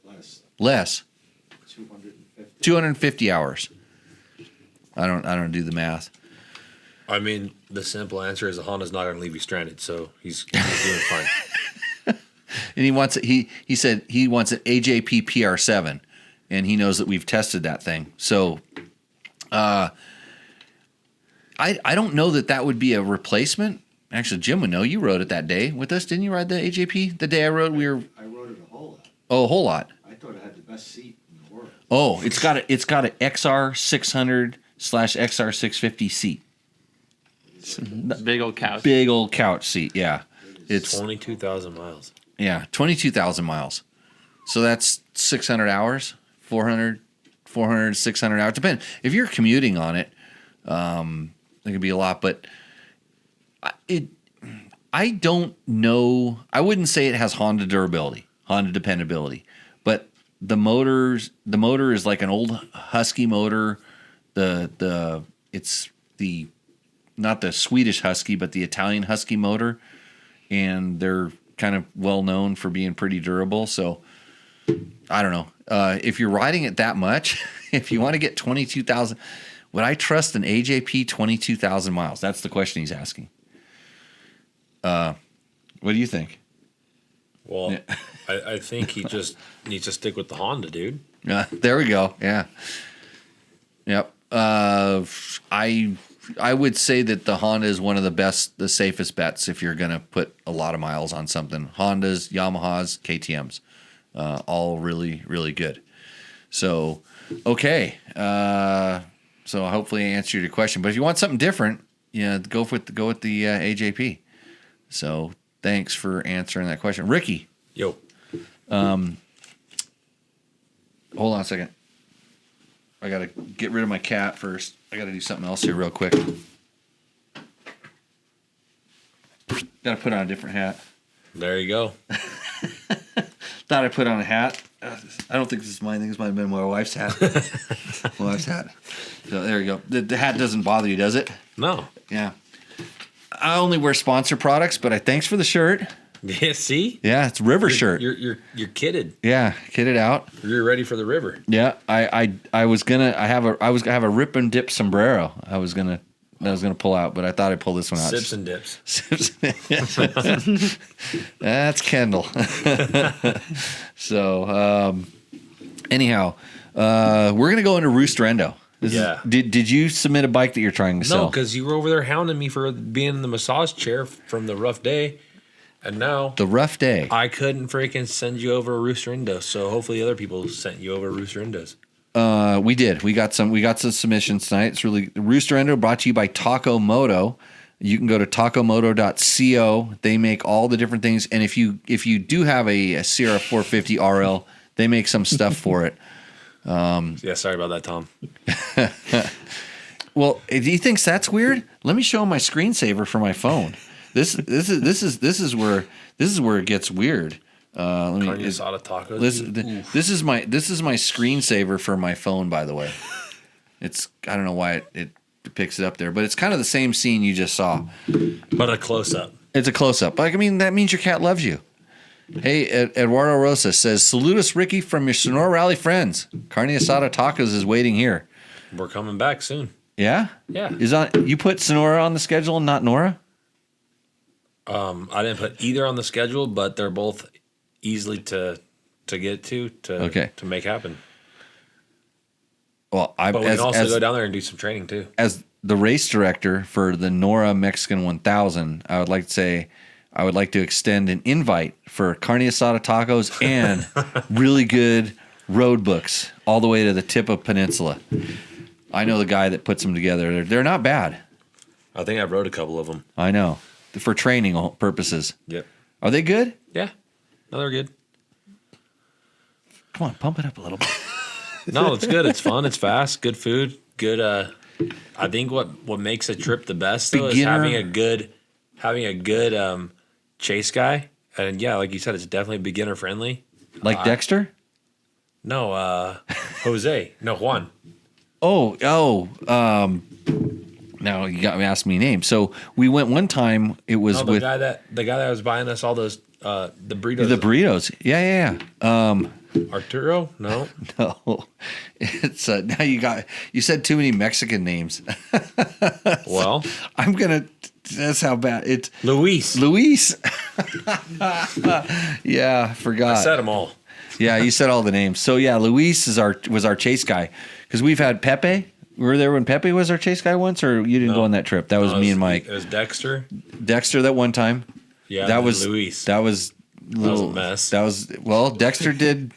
E: less.
A: Less.
E: 250.
A: 250 hours. I don't do the math.
C: I mean, the simple answer is a Honda's not going to leave you stranded, so he's doing fine.
A: And he wants it. He said he wants an AJP PR7, and he knows that we've tested that thing. So, I don't know that would be a replacement. Actually, Jim would know. You rode it that day with us, didn't you? Ride the AJP the day I rode.
E: I rode it a whole lot.
A: Oh, a whole lot.
E: I thought it had the best seat in the world.
A: Oh, it's got an XR 600/XR 650 seat.
B: Big old couch.
A: Big old couch seat. Yeah, it's
C: 22,000 miles.
A: Yeah, 22,000 miles. So that's 600 hours, 400, 600 hours. Depends. If you're commuting on it, it could be a lot. But I don't know. I wouldn't say it has Honda durability, Honda dependability. But the motor is like an old Husky motor. It's not the Swedish Husky, but the Italian Husky motor, and they're kind of well known for being pretty durable. So I don't know. If you're riding it that much, if you want to get 22,000, would I trust an AJP 22,000 miles? That's the question he's asking. What do you think?
C: Well, yeah. I think he just needs to stick with the Honda, dude.
A: There we go. Yeah. Yep. I would say that the Honda is one of the safest bets if you're going to put a lot of miles on something. Hondas, Yamahas, KTMs, all really, really good. So, okay. So hopefully I answered your question. But if you want something different, go with the AJP. So thanks for answering that question, Ricky.
C: Yo.
A: Hold on a second. I got to get rid of my cat first. I got to do something else here real quick. Got to put on a different hat.
C: There you go.
A: Thought I put on a hat. I don't think this is mine. I think this might have been my wife's hat. My wife's hat. So there you go. The hat doesn't bother you, does it?
C: No.
A: Yeah. I only wear sponsor products, but thanks for the shirt.
C: Yeah, see?
A: Yeah, it's River shirt.
C: You're kitted.
A: Yeah, kitted out.
C: You're ready for the river.
A: Yeah, I was gonna have a rip and dip sombrero. I was gonna pull out, but I thought I'd pull this one out.
C: Sips and dips.
A: That's Kendall. So Anyhow, we're gonna go into Roosterendo.
C: Yeah.
A: Did you submit a bike that you're trying to sell?
C: No, because you were over there hounding me for being in the massage chair from the rough day, and now
A: The rough day.
C: I couldn't freaking send you over a Rooster Indo. So hopefully other people sent you over Rooster Indos.
A: We did. We got some submissions tonight. It's really Roosterendo brought to you by Taco Moto. You can go to tacomoto.co. They make all the different things, and if you do have a Sierra 450 RL, they make some stuff for it.
C: Yeah, sorry about that, Tom.
A: Well, if he thinks that's weird, let me show him my screensaver for my phone. This is where it gets weird. Let me.
C: Carne asada tacos.
A: This is my screensaver for my phone. By the way, I don't know why it picks it up there, but it's kind of the same scene you just saw.
C: But a close up.
A: It's a close up. Like, I mean, that means your cat loves you. Hey, Eduardo Rosa says, "Salute us, Ricky, from your Sonora Rally friends. Carne asada tacos is waiting here."
C: We're coming back soon.
A: Yeah,
C: Yeah.
A: You put Sonora on the schedule and not Nora?
C: I didn't put either on the schedule, but they're both easily to get to make happen.
A: Well,
C: But we can also go down there and do some training too.
A: As the race director for the Nora Mexican 1000, I would like to say I would like to extend an invite for carne asada tacos and really good road books all the way to the tip of Peninsula. I know the guy that puts them together. They're not bad.
C: I think I wrote a couple of them.
A: I know. For training purposes.
C: Yep.
A: Are they good?
C: Yeah. No, they're good.
A: Come on, pump it up a little bit.
C: No, it's good. It's fun. It's fast. Good food. Good. I think what makes a trip the best though is having a good chase guy. And yeah, like you said, it's definitely beginner friendly.
A: Like Dexter?
C: No, Jose. No, Juan.
A: Now you got me asking me names. So we went one time. It was
C: the guy that was buying us all those the burritos.
A: the burritos. Yeah.
C: Arturo? No.
A: No, it's now you said too many Mexican names.
C: Well,
A: I'm gonna. That's how bad it's.
C: Luis.
A: Yeah, I forgot.
C: I said them all.
A: Yeah, you said all the names. So yeah, Luis was our chase guy because we've had Pepe. We were there when Pepe was our chase guy once, or you didn't go on that trip? That was me and Mike.
C: It was Dexter.
A: Dexter that one time.
C: Yeah,
A: that was
C: Luis.
A: That was
C: a mess.
A: That was Dexter did.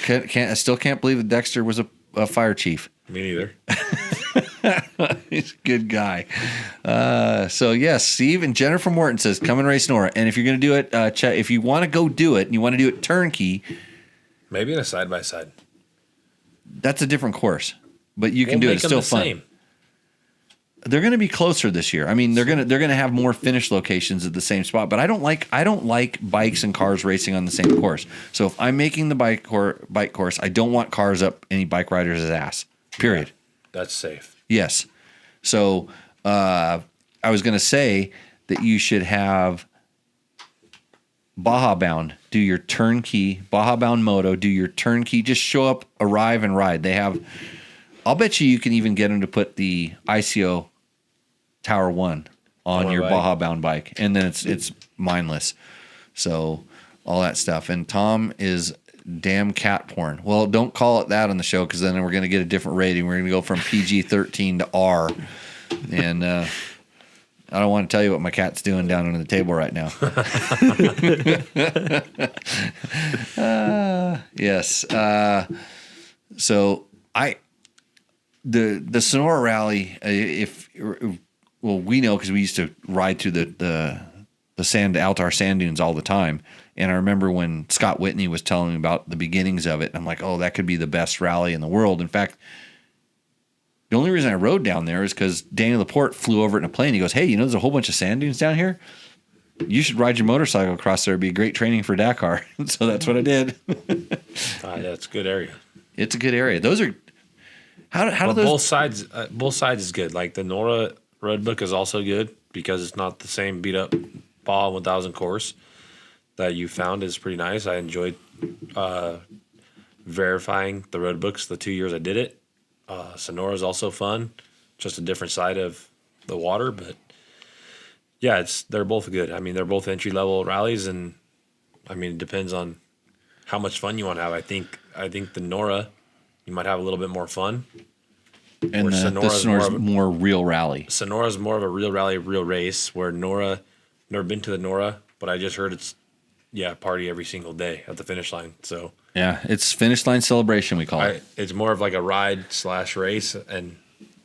A: I still can't believe that Dexter was a fire chief.
C: Me neither.
A: He's a good guy. So yes, Steve and Jennifer Morton says, "Come and race Nora." And if you're going to do it, if you want to go do it and you want to do it turnkey,
C: maybe in a side by side.
A: That's a different course, but you can do it. It's still fun.
C: Same.
A: They're going to be closer this year. I mean, they're going to have more finish locations at the same spot. But I don't like bikes and cars racing on the same course. So if I'm making the bike course, I don't want cars up any bike riders' ass. Period.
C: Yeah, that's safe.
A: Yes. So I was going to say that you should have Baja Bound do your turnkey, Baja Bound Moto do your turnkey. Just show up, arrive, and ride. They have. I'll bet you can even get them to put the ICO Tower 1 on your Baja Bound bike, and then it's mindless. So all that stuff. And Tom is damn cat porn. Well, don't call it that on the show because then we're going to get a different rating. We're going to go from PG-13 to R. And I don't want to tell you what my cat's doing down under the table right now. Yes. So the Sonora Rally, we know because we used to ride through the Altar sand dunes all the time. And I remember when Scott Whitney was telling me about the beginnings of it, I'm like, oh, that could be the best rally in the world. In fact, the only reason I rode down there is because Danny Laporte flew over it in a plane. He goes, hey, there's a whole bunch of sand dunes down here. You should ride your motorcycle across there. It'd be great training for Dakar. So that's what I did.
C: That's a good area.
A: It's a good area. Those are how do those
C: both sides is good. Like the Nora Roadbook is also good because it's not the same beat up Baja 1000 course that you found is pretty nice. I enjoyed verifying the road books the 2 years I did it. Sonora is also fun, just a different side of the water, but yeah, they're both good. I mean, they're both entry level rallies, and I mean, it depends on how much fun you want to have. I think the Nora you might have a little bit more fun.
A: And
C: Where
A: the
C: Sonora's
A: Sonora's
C: more
A: more real rally.
C: Sonora's more of a real rally, real race. Where Nora, never been to the Nora, but I just heard it's party every single day at the finish line. So
A: Yeah, it's finish line celebration, we call it.
C: it's more of like a ride/race, and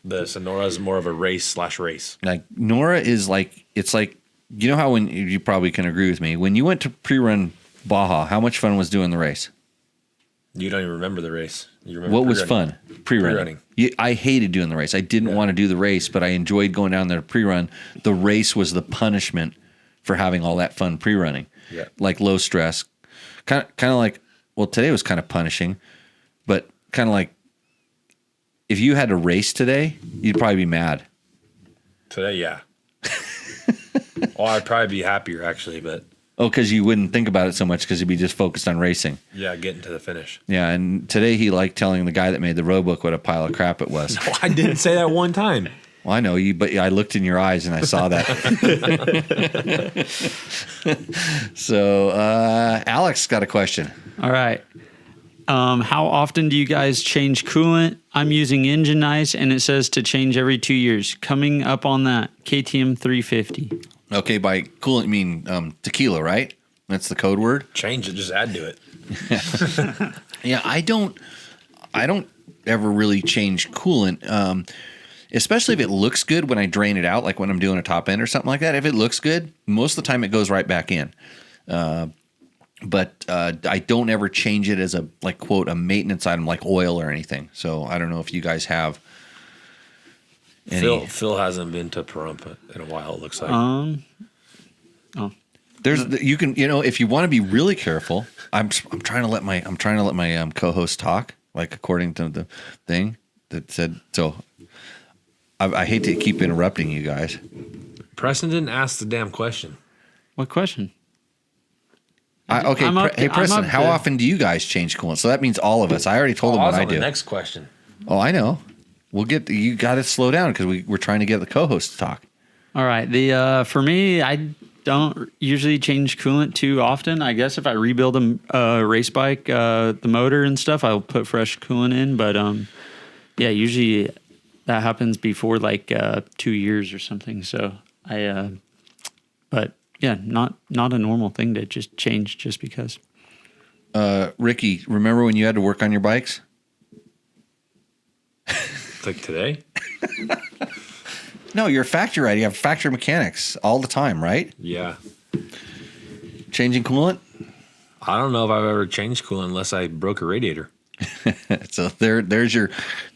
C: the Sonora is more of a race/race.
A: Like Nora is like, it's like, you know how when you probably can agree with me, when you went to pre-run Baja, how much fun was doing the race?
C: You don't even remember the race. You remember
A: What was
C: pre-running.
A: fun? Pre-running. I hated doing the race. I didn't want to do the race, but I enjoyed going down there to pre-run. The race was the punishment for having all that fun pre-running.
C: Yeah.
A: Like low stress. Kind of like, well, today was kind of punishing, but kind of like if you had to race today, you'd probably be mad.
C: Today, yeah. Well, I'd probably be happier actually, but
A: Oh, because you wouldn't think about it so much because you'd be just focused on racing.
C: yeah, getting to the finish.
A: Yeah, and today he liked telling the guy that made the road book what a pile of crap it was.
C: Oh, I didn't say that one time.
A: Well, I know you, but I looked in your eyes and I saw that. So, Alex got a question.
B: All right. How often do you guys change coolant? I'm using engine ice, and it says to change every 2 years. Coming up on that, KTM 350.
A: Okay, by coolant you mean tequila, right? That's the code word.
C: Change it, just add to it.
A: Yeah, I don't ever really change coolant, especially if it looks good when I drain it out, like when I'm doing a top end or something like that. If it looks good, most of the time it goes right back in. But I don't ever change it as a, like, quote, a maintenance item like oil or anything. So I don't know if you guys have any.
C: Phil hasn't been to Pahrump in a while. It looks like.
A: You can, if you want to be really careful. I'm trying to let my co-host talk, like according to the thing that said. So I hate to keep interrupting you guys.
C: Preston didn't ask the damn question.
B: What question?
A: Hey Preston, how often do you guys change coolant? So that means all of us. I already told him what I do.
C: The next question.
A: Oh, I know. You got to slow down because we're trying to get the co-host to talk.
B: All right. For me, I don't usually change coolant too often. I guess if I rebuild a race bike, the motor and stuff, I'll put fresh coolant in. But usually that happens before like 2 years or something. So but yeah, not a normal thing to just change just because.
A: Ricky, remember when you had to work on your bikes?
C: Like today?
A: No, you're a factory rider. You have factory mechanics all the time, right?
C: Yeah.
A: Changing coolant?
C: I don't know if I've ever changed coolant unless I broke a radiator.
A: So there's your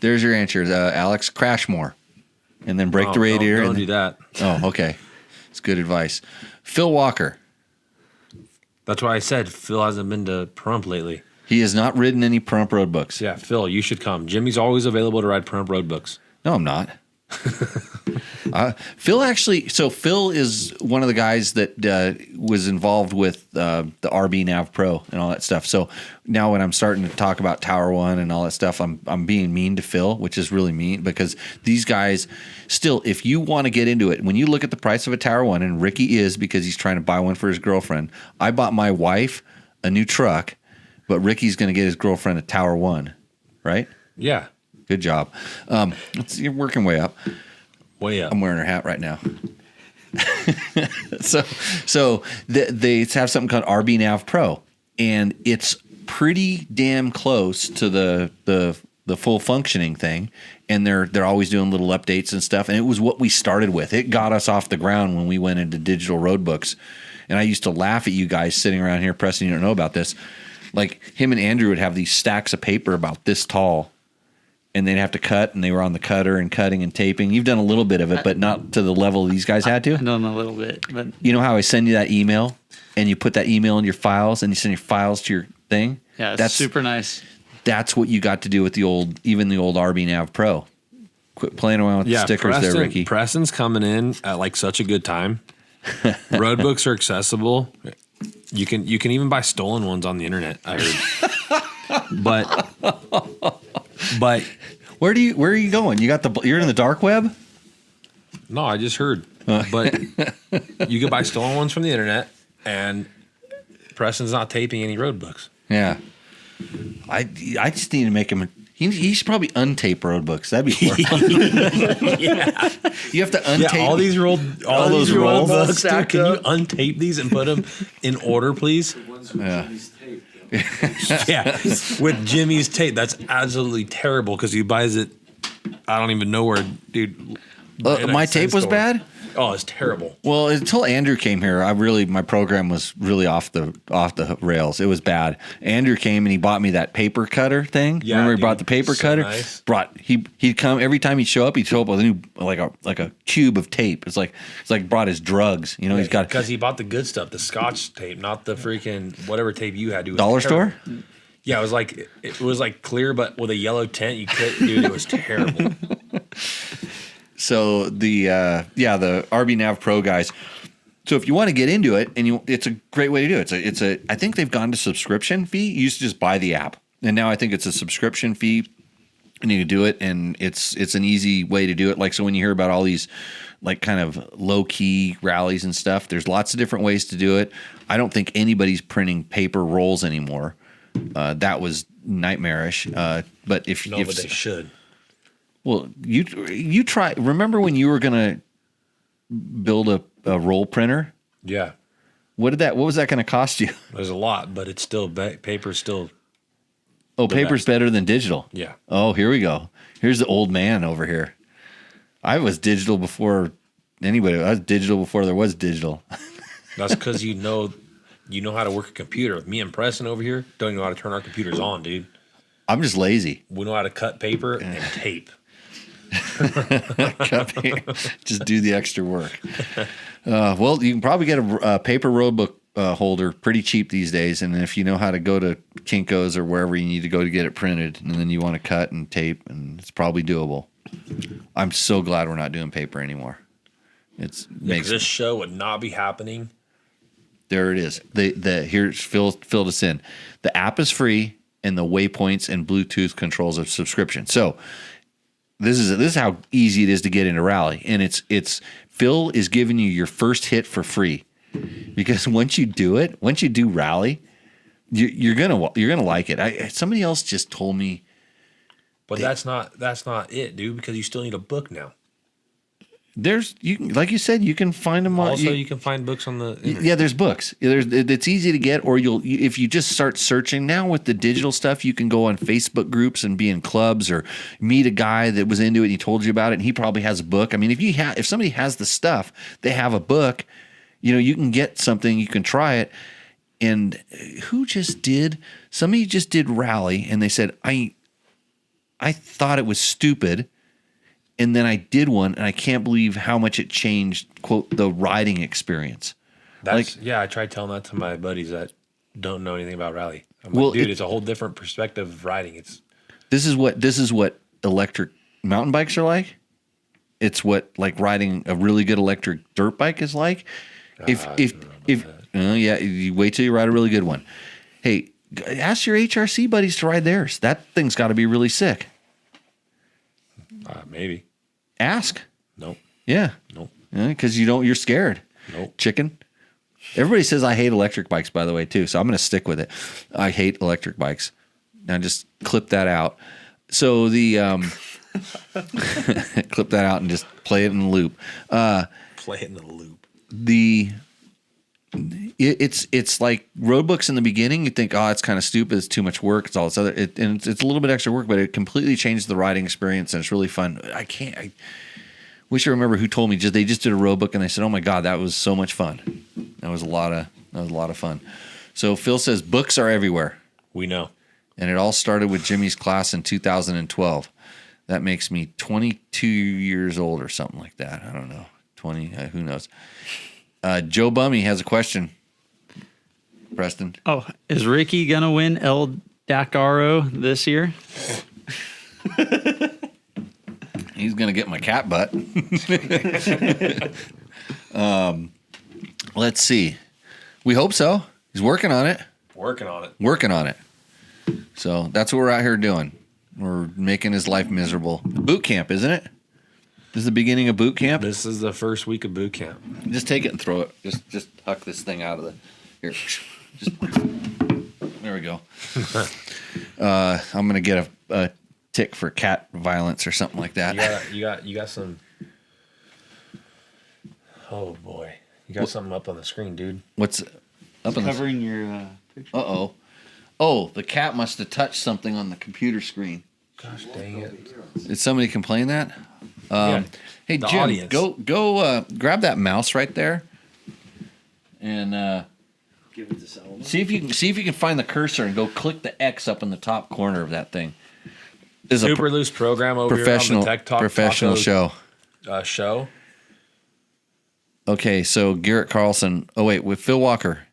A: answer, Alex. Crash more, and then break the radiator.
C: Don't do that.
A: Oh, okay. It's good advice. Phil Walker.
C: That's why I said Phil hasn't been to Pahrump lately.
A: He has not ridden any Pahrump road books.
C: Yeah, Phil, you should come. Jimmy's always available to ride Pahrump road books.
A: No, I'm not. Phil is one of the guys that was involved with the RB Nav Pro and all that stuff. So now when I'm starting to talk about Tower One and all that stuff, I'm being mean to Phil, which is really mean because these guys still, if you want to get into it, when you look at the price of a Tower One, and Ricky is because he's trying to buy one for his girlfriend. I bought my wife a new truck, but Ricky's going to get his girlfriend a Tower One, right?
C: Yeah.
A: Good job. You're working way up.
C: Way up.
A: I'm wearing her hat right now. So they have something called RB Nav Pro, and it's pretty damn close to the full functioning thing. And they're always doing little updates and stuff. And it was what we started with. It got us off the ground when we went into digital road books. And I used to laugh at you guys sitting around here, Preston. You don't know about this. Like him and Andrew would have these stacks of paper about this tall. And they'd have to cut, and they were on the cutter and cutting and taping. You've done a little bit of it, but not to the level these guys had to.
B: I've done a little bit, but
A: you know how I send you that email, and you put that email in your files, and you send your files to your thing.
B: Yeah, that's super nice.
A: That's what you got to do with the old RB Nav Pro. Quit playing around with the stickers there, Ricky.
C: Preston's coming in at like such a good time. Road books are accessible. You can even buy stolen ones on the internet, I heard. But
A: where are you going? You're in the dark web?
C: No, I just heard. But you can buy stolen ones from the internet, and Preston's not taping any road books.
A: Yeah. I just need to make him. He should probably untape road books. That'd be fun.
C: Yeah.
A: You have to untape
C: Yeah, all these
A: those
C: these
A: rolls
C: books, dude,
B: stacked
C: can you
B: up.
C: untape these and put them in order, please?
E: The ones with
A: Yeah.
E: Jimmy's tape.
C: Yeah, with Jimmy's tape. That's absolutely terrible because he buys it. I don't even know where, dude. in a
A: my tape was
C: store.
A: bad.
C: Oh, it's terrible.
A: Well, until Andrew came here, my program was really off the rails. It was bad. Andrew came and he bought me that paper cutter thing.
C: Yeah,
A: Remember he
C: dude,
A: brought the paper
C: so
A: cutter?
C: nice.
A: He'd come every time he'd show up with a new like a cube of tape. It's like brought his drugs. You know, he's got
C: because he bought the good stuff, the Scotch tape, not the freaking whatever tape you had. It was
A: dollar
C: terrible.
A: store.
C: Yeah, it was like clear, but with a yellow tint. You could, dude, it was terrible.
A: So the RB Nav Pro guys. So if you want to get into it, it's a great way to do it. I think they've gone to subscription fee. You used to just buy the app, and now I think it's a subscription fee, and you can do it, and it's an easy way to do it. Like, so when you hear about all these like kind of low key rallies and stuff, there's lots of different ways to do it. I don't think anybody's printing paper rolls anymore. That was nightmarish. But if
C: But they should.
A: well, you try. Remember when you were gonna build a roll printer?
C: Yeah,
A: What was that going to cost you?
C: there's a lot, but it's still paper's still.
A: Oh,
C: The
A: paper's
C: best.
A: better than digital.
C: Yeah.
A: Oh, here we go. Here's the old man over here. I was digital before anybody. I was digital before there was digital.
C: That's because you know how to work a computer. Me and Preston over here don't even know how to turn our computers on, dude.
A: I'm just lazy.
C: We know how to cut paper and tape.
A: Just do the extra work. Well, you can probably get a paper roadbook holder pretty cheap these days, and if you know how to go to Kinko's or wherever you need to go to get it printed, and then you want to cut and tape, and it's probably doable. I'm so glad we're not doing paper anymore. It's makes
C: This show would not be happening.
A: there it is. Here's filled us in. The app is free, and the waypoints and Bluetooth controls a subscription. So this is how easy it is to get into Rally, and it's Phil is giving you your first hit for free, because once you do Rally, you're gonna like it. Somebody else just told me.
C: But that's not it, dude, because you still need a book now.
A: Like you said, you can find them on.
C: Also, you can find books on the internet.
A: Yeah, there's books. It's easy to get, or if you just start searching now with the digital stuff, you can go on Facebook groups and be in clubs, or meet a guy that was into it and he told you about it, and he probably has a book. I mean, if somebody has the stuff, they have a book. You can get something, you can try it. And somebody just did Rally, and they said, I thought it was stupid. And then I did one, and I can't believe how much it changed, quote, the riding experience.
C: I tried telling that to my buddies that don't know anything about rally. I'm
A: Well,
C: like, dude, it's a whole different perspective of riding.
A: This is what electric mountain bikes are like. It's what like riding a really good electric dirt bike is like. You wait till you ride a really good one. Hey, ask your HRC buddies to ride theirs. That thing's got to be really sick.
C: Maybe.
A: Ask.
C: Nope.
A: Yeah.
C: Nope.
A: Because you're scared.
C: Nope.
A: Chicken. Everybody says I hate electric bikes, by the way, too. So I'm going to stick with it. I hate electric bikes. Now just clip that out. So the clip that out and just play it in the loop.
C: Play it in the loop.
A: It's like road books in the beginning. You think, oh, it's kind of stupid. It's too much work. It's all this other. And it's a little bit extra work, but it completely changes the riding experience, and it's really fun. I wish I remember who told me. They just did a road book, and they said, "Oh my God, that was so much fun. That was a lot of fun." So Phil says books are everywhere,
C: We know.
A: and it all started with Jimmy's class in 2012. That makes me 22 years old or something like that. I don't know, 20. Who knows? Joe Bummy has a question. Preston.
B: Oh, is Ricky gonna win El Dakaro this year?
A: He's going to get my cat butt. Let's see. We hope so. He's working on it.
C: Working on it.
A: So that's what we're out here doing. We're making his life miserable. Boot camp, isn't it? This is the beginning of boot camp.
C: This is the first week of boot camp.
A: Just take it and throw it. Just huck this thing out of the... Here. There we go. I'm going to get a tick for cat violence or something like that.
C: You got some. Oh boy, you got something up on the screen, dude.
A: What's up on the?
B: Covering your picture.
A: Uh-oh. Oh, the cat must have touched something on the computer screen.
C: Gosh dang it!
A: Did somebody complain that?
C: Yeah,
A: Hey,
C: the
A: Jim,
C: audience.
A: go grab that mouse right there, and
E: Give it to Solomon.
A: see if you can find the cursor and go click the X up in the top corner of that thing. This is a
C: Super loose program over
A: professional
C: here on the Tech Talk
A: professional
C: Taco,
A: show.
C: Show.
A: Okay, so Garrett Carlson. Oh wait, with Phil Walker.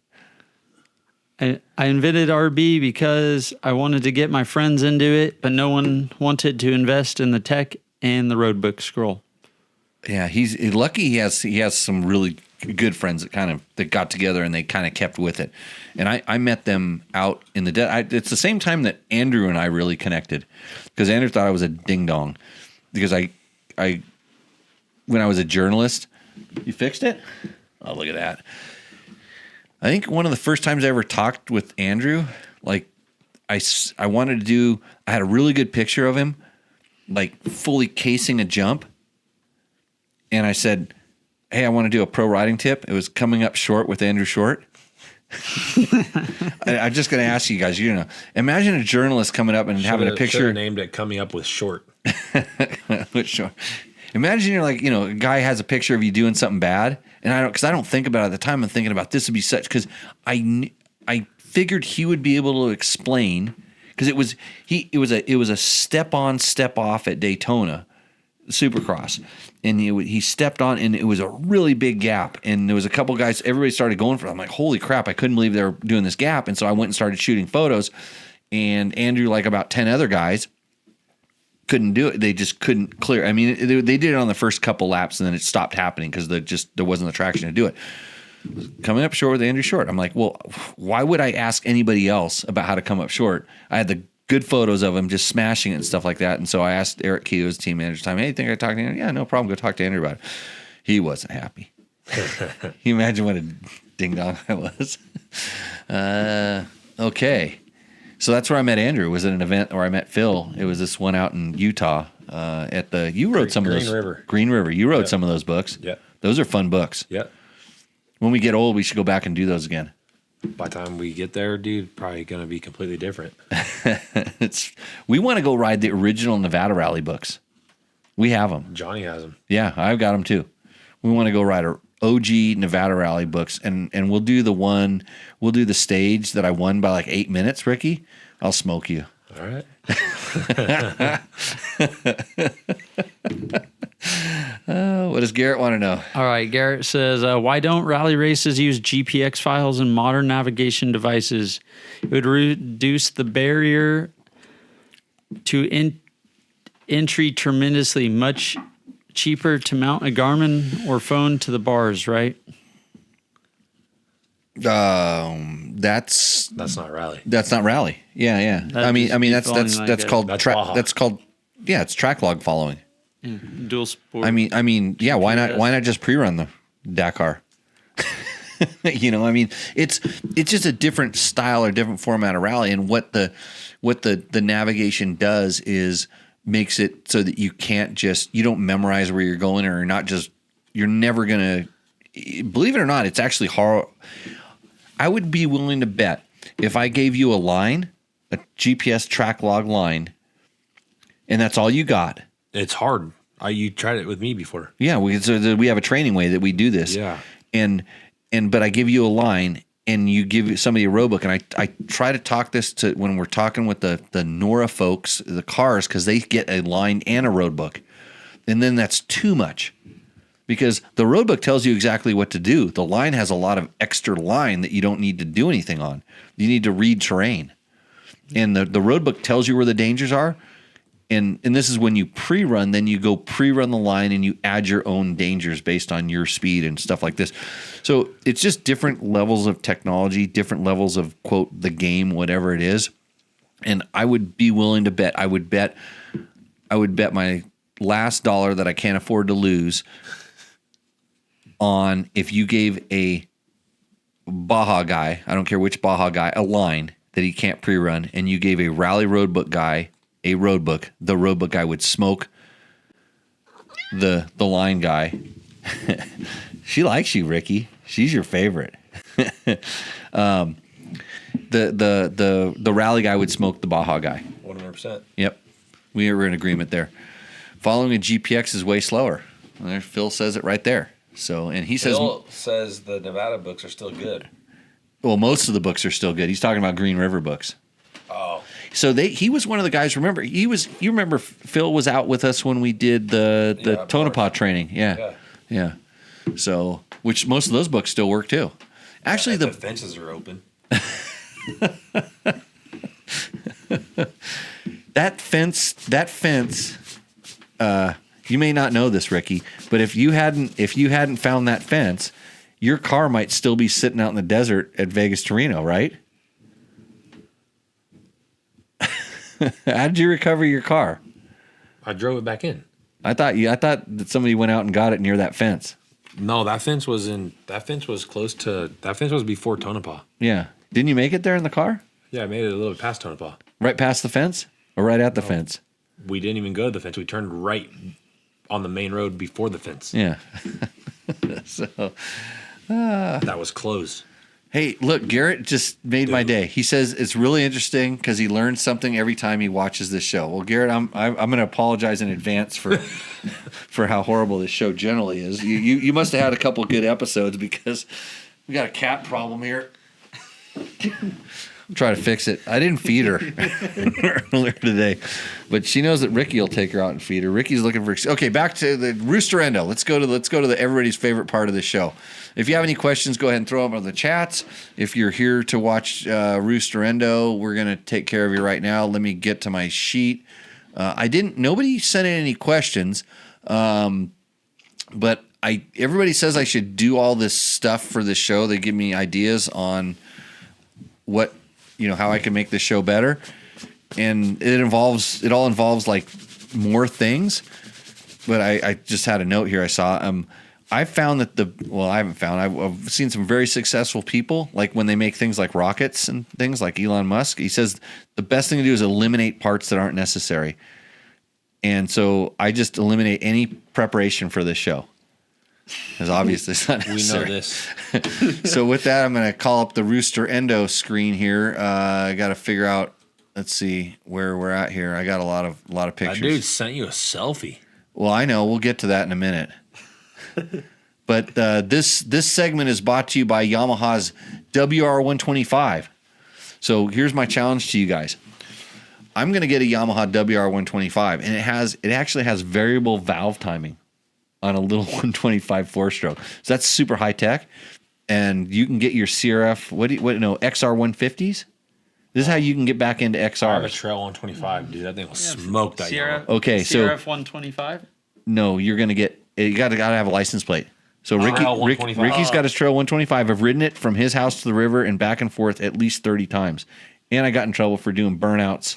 B: I invented RB because I wanted to get my friends into it, but no one wanted to invest in the tech and the roadbook scroll.
A: Yeah, he's lucky. He has some really good friends that got together and they kind of kept with it. And I met them out in the dead. It's the same time that Andrew and I really connected, because Andrew thought I was a ding dong, because I when I was a journalist. You fixed it? Oh, look at that. I think one of the first times I ever talked with Andrew, like I had a really good picture of him, like fully casing a jump. And I said, hey, I want to do a pro riding tip. It was coming up short with Andrew Short. I'm just going to ask you guys, imagine a journalist coming up and having a picture.
C: Named it Coming Up with Short.
A: With Short. Imagine you're like, a guy has a picture of you doing something bad, and I don't think about it at the time. I'm thinking about this would be such, because I figured he would be able to explain, because it was a step on, step off at Daytona Supercross, and he stepped on, and it was a really big gap, and there was a couple guys, everybody started going for it. I'm like, holy crap, I couldn't believe they were doing this gap, and so I went and started shooting photos, and Andrew, like about 10 other guys, couldn't do it. They just couldn't clear. I mean, they did it on the first couple laps, and then it stopped happening because there wasn't the traction to do it. Coming up short with Andrew Short. I'm like, well, why would I ask anybody else about how to come up short? I had the good photos of him just smashing it and stuff like that. And so I asked Eric Keogh, his team manager, time, hey, think I talked to Andrew? Yeah, no problem. Go talk to Andrew about it. He wasn't happy. Can you imagine what a ding dong I was? Okay. So that's where I met Andrew. It was at an event where I met Phil. It was this one out in Utah. You wrote some of those. Green River. You wrote some of those books.
C: Yeah.
A: Those are fun books.
C: Yeah.
A: When we get old, we should go back and do those again.
C: By the time we get there, dude, probably going to be completely different.
A: We want to go ride the original Nevada Rally books. We have them.
C: Johnny has them.
A: Yeah, I've got them too. We want to go ride our OG Nevada Rally books, and we'll do the stage that I won by like 8 minutes, Ricky. I'll smoke you.
C: All right.
A: What does Garrett want to know?
B: All right, Garrett says, why don't rally races use GPX files and modern navigation devices? It would reduce the barrier to entry tremendously. Much cheaper to mount a Garmin or phone to the bars, right?
A: That's
C: not rally.
A: That's not rally. Yeah.
B: That'd
A: I mean,
B: just be
A: that's
B: following
A: that's
B: like
A: called
C: That's
A: track.
C: Baja.
A: That's called it's track log following.
B: Dual sport.
A: I mean, yeah. Why not just pre-run the Dakar? I mean, it's just a different style or different format of rally, and what the navigation does is makes it so that you don't memorize where you're going, or you're never gonna, believe it or not, it's actually hard. I would be willing to bet if I gave you a GPS track log line, and that's all you got.
C: It's hard. You tried it with me before.
A: Yeah, we have a training way that we do this.
C: Yeah.
A: But I give you a line, and you give somebody a road book, and I try to talk this to when we're talking with the Nora folks, the cars, because they get a line and a road book, and then that's too much, because the road book tells you exactly what to do. The line has a lot of extra line that you don't need to do anything on. You need to read terrain, and the road book tells you where the dangers are. And this is when you pre-run, then you go pre-run the line and you add your own dangers based on your speed and stuff like this. So it's just different levels of technology, different levels of, quote, the game, whatever it is. And I would be willing to bet, I would bet my last dollar that I can't afford to lose on if you gave a Baja guy, I don't care which Baja guy, a line that he can't pre-run, and you gave a rally road book guy a road book. The road book I would smoke the line guy. She likes you, Ricky. She's your favorite. The rally guy would smoke the Baja guy.
C: 100%.
A: Yep. We were in agreement there. Following a GPX is way slower. There, Phil says it right there. So, and he says,
C: Phil says the Nevada books are still good.
A: well, most of the books are still good. He's talking about Green River books.
C: Oh.
A: So he was one of the guys. Remember, you remember Phil was out with us when we did the
C: Yeah,
A: Tonopah training. Yeah. So, which most of those books still work too. Actually,
C: The fences are open.
A: that fence. You may not know this, Ricky, but if you hadn't found that fence, your car might still be sitting out in the desert at Vegas to Reno, right? How did you recover your car?
C: I drove it back in.
A: I thought that somebody went out and got it near that fence.
C: No, that fence was before Tonopah.
A: Yeah. Didn't you make it there in the car?
C: Yeah, I made it a little bit past Tonopah.
A: Right past the fence? Or right at the fence?
C: We didn't even go to the fence. We turned right on the main road before the fence.
A: Yeah. So,
C: That was closed.
A: hey, look, Garrett just made my day. He says it's really interesting because he learns something every time he watches this show. Well, Garrett, I'm going to apologize in advance for for how horrible this show generally is. You must have had a couple good episodes because we got a cat problem here. I'm trying to fix it. I didn't feed her earlier today, but she knows that Ricky will take her out and feed her. Ricky's looking for. Okay, back to the Roosterendo. Let's go to the everybody's favorite part of the show. If you have any questions, go ahead and throw them in the chats. If you're here to watch Roosterendo, we're gonna take care of you right now. Let me get to my sheet. Nobody sent in any questions, but everybody says I should do all this stuff for the show. They give me ideas on what, how I can make this show better. And it all involves like more things. But I just had a note here I saw. I found that I've seen some very successful people, like when they make things like rockets and things like Elon Musk. He says the best thing to do is eliminate parts that aren't necessary. And so I just eliminate any preparation for this show. Because obviously it's not necessary.
C: We know this.
A: So with that, I'm going to call up the Roosterendo screen here. I got to figure out, let's see where we're at here. I got a lot of pictures.
C: That dude sent you a selfie.
A: Well, I know. We'll get to that in a minute. But this segment is brought to you by Yamaha's WR125. So here's my challenge to you guys. I'm going to get a Yamaha WR125, and it actually has variable valve timing on a little 125 4-stroke. So that's super high tech, and you can get your CRF XR150s. This is how you can get back into
C: I have a
A: XRs.
C: Trail 125, dude. That thing will smoke that
B: CRF,
C: Yamaha.
A: Okay, so
B: CRF 125.
A: no, you're gonna get you got to have a license plate. So
C: Trail 125.
A: Ricky's got his Trail 125. I've ridden it from his house to the river and back and forth at least 30 times, and I got in trouble for doing burnouts.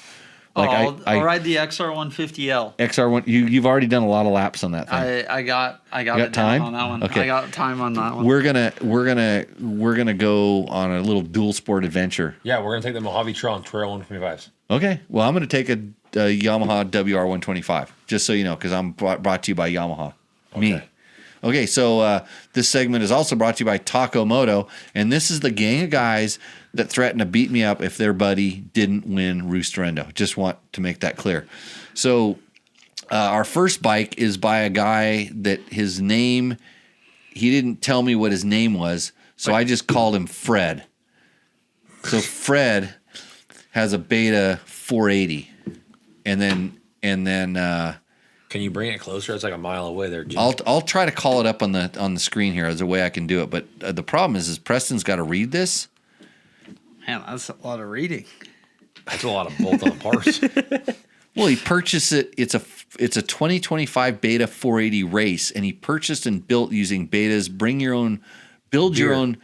A: Like
B: I'll ride the XR150L.
A: XR1. You've already done a lot of laps on that thing.
B: I got
A: got
B: it
A: time?
B: down on that one.
A: Okay.
B: I got time on that one.
A: We're gonna go on a little dual sport adventure.
C: Yeah, we're going to take the Mojave Trail on Trail 125s.
A: Okay. Well, I'm gonna take a Yamaha WR125 just so you know, because I'm brought to you by Yamaha. Me.
C: Okay.
A: Okay, so this segment is also brought to you by Taco Moto, and this is the gang of guys that threatened to beat me up if their buddy didn't win Roosterendo. Just want to make that clear. So our first bike is by a guy that he didn't tell me what his name was, so I just called him Fred. So Fred has a Beta 480, and then
C: Can you bring it closer? It's like a mile away there, Jim.
A: I'll try to call it up on the screen here as a way I can do it. But the problem is Preston's got to read this.
B: Man, that's a lot of reading.
C: That's a lot of bolt-on parts.
A: Well, he purchased it. It's a 2025 Beta 480 race, and he purchased and built using Beta's build your own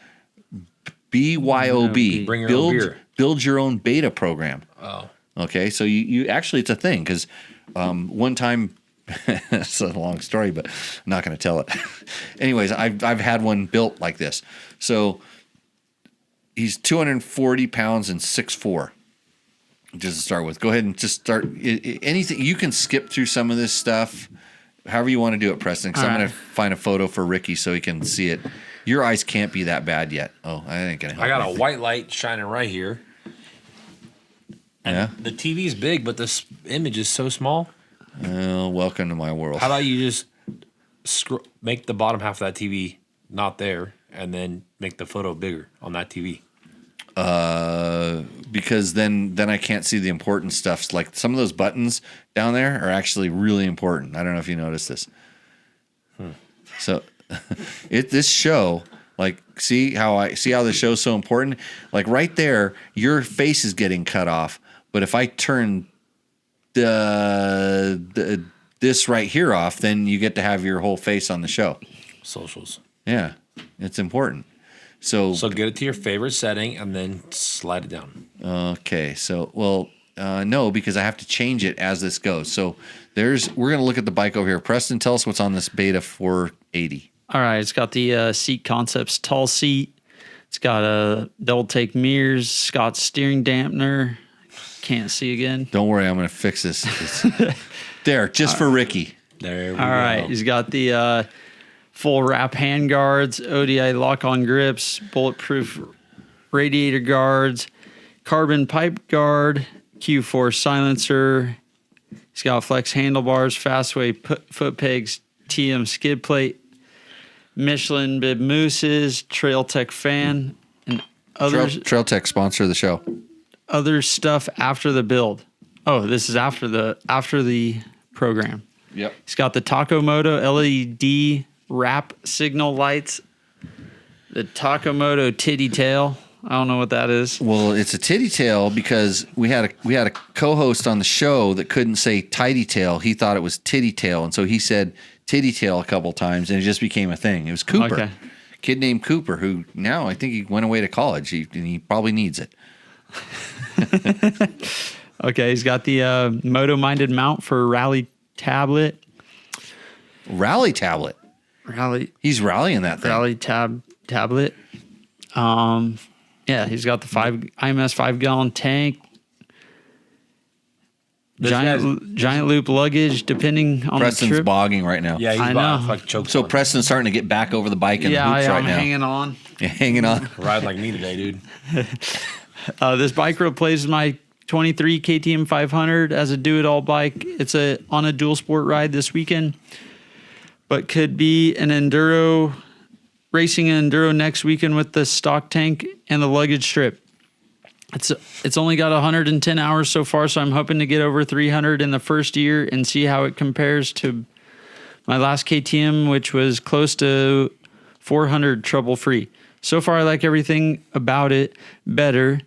A: BYOB.
C: Bring your own beer.
A: Build your own Beta program.
C: Oh.
A: Okay, so you actually, it's a thing because one time. It's a long story, but I'm not going to tell it. Anyways, I've had one built like this. So he's 240 pounds and 6'4". just to start with. Go ahead and just start. Anything you can skip through some of this stuff, however you want to do it, Preston. Because I'm going to find a photo for Ricky so he can see it. Your eyes can't be that bad yet. Oh, I ain't gonna help.
C: I got
A: you.
C: a white light shining right here. And
A: Yeah.
C: the TV's big, but this image is so small.
A: Welcome to my world.
C: How about you just make the bottom half of that TV not there, and then make the photo bigger on that TV?
A: Because then I can't see the important stuff. Like some of those buttons down there are actually really important. I don't know if you noticed this. So, this show, like, see how the show's so important. Like right there, your face is getting cut off. But if I turn this right here off, then you get to have your whole face on the show.
C: Socials.
A: Yeah, it's important. So
C: get it to your favorite setting and then slide it down.
A: okay, so no, because I have to change it as this goes. So we're gonna look at the bike over here. Preston, tell us what's on this Beta 480.
B: All right, it's got the Seat Concepts tall seat. It's got a double take mirrors, Scott's steering dampener. Can't see again.
A: Don't worry, I'm gonna fix this. There, just for Ricky.
C: There we
B: All
C: go.
B: right, he's got the full wrap hand guards, ODI lock-on grips, bulletproof radiator guards, carbon pipe guard, Q4 silencer. He's got flex handlebars, Fastway foot pegs, TM skid plate, Michelin bib mousses, Trail Tech fan, and
A: Trail Tech sponsor of the show.
B: other stuff after the build. Oh, this is after the program.
A: Yep.
B: He's got the Takomoto LED wrap signal lights, the Takomoto titty tail. I don't know what that is.
A: Well, it's a titty tail because we had a co-host on the show that couldn't say tidy tail. He thought it was titty tail, and so he said titty tail a couple times, and it just became a thing. It was Cooper,
B: Okay.
A: kid named Cooper, who now I think he went away to college, and he probably needs it.
B: Okay, he's got the moto-minded mount for rally tablet.
A: Rally tablet. He's rallying that thing.
B: Rally tablet. Yeah, he's got the IMS 5-gallon tank. Giant loop luggage, depending on
A: Preston's
B: the trip.
A: bogging right now.
C: Yeah, he's
B: I
C: about
B: know.
C: to fucking choke.
A: So
C: on it.
A: Preston's starting to get back over the bike and the hoops right
B: I'm
A: now.
B: hanging on.
A: Yeah, hanging on.
C: Riding like me today, dude.
B: This bike replaces my 23 KTM 500 as a do-it-all bike. It's on a dual sport ride this weekend, but could be an enduro, racing an enduro next weekend with the stock tank and the luggage strip. It's only got 110 hours so far, so I'm hoping to get over 300 in the first year and see how it compares to my last KTM, which was close to 400 trouble-free. So far, I like everything about it better,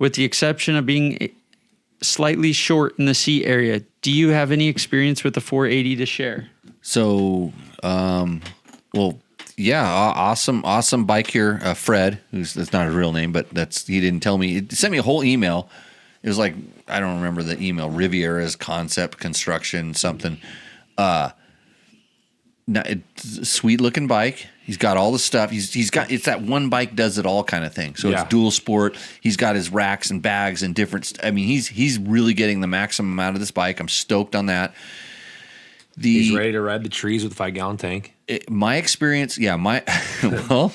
B: with the exception of being slightly short in the seat area. Do you have any experience with the 480 to share?
A: So, awesome bike here. Fred, that's not his real name, but he didn't tell me. He sent me a whole email. It was like, I don't remember the email. Riviera's concept construction something. It's a sweet looking bike. He's got all the stuff. He's got, it's that one bike does it all kind of thing. So
C: Yeah.
A: it's dual sport. He's got his racks and bags and different. I mean, he's really getting the maximum out of this bike. I'm stoked on that.
C: He's ready to ride the trees with a 5-gallon tank.
A: My experience, well,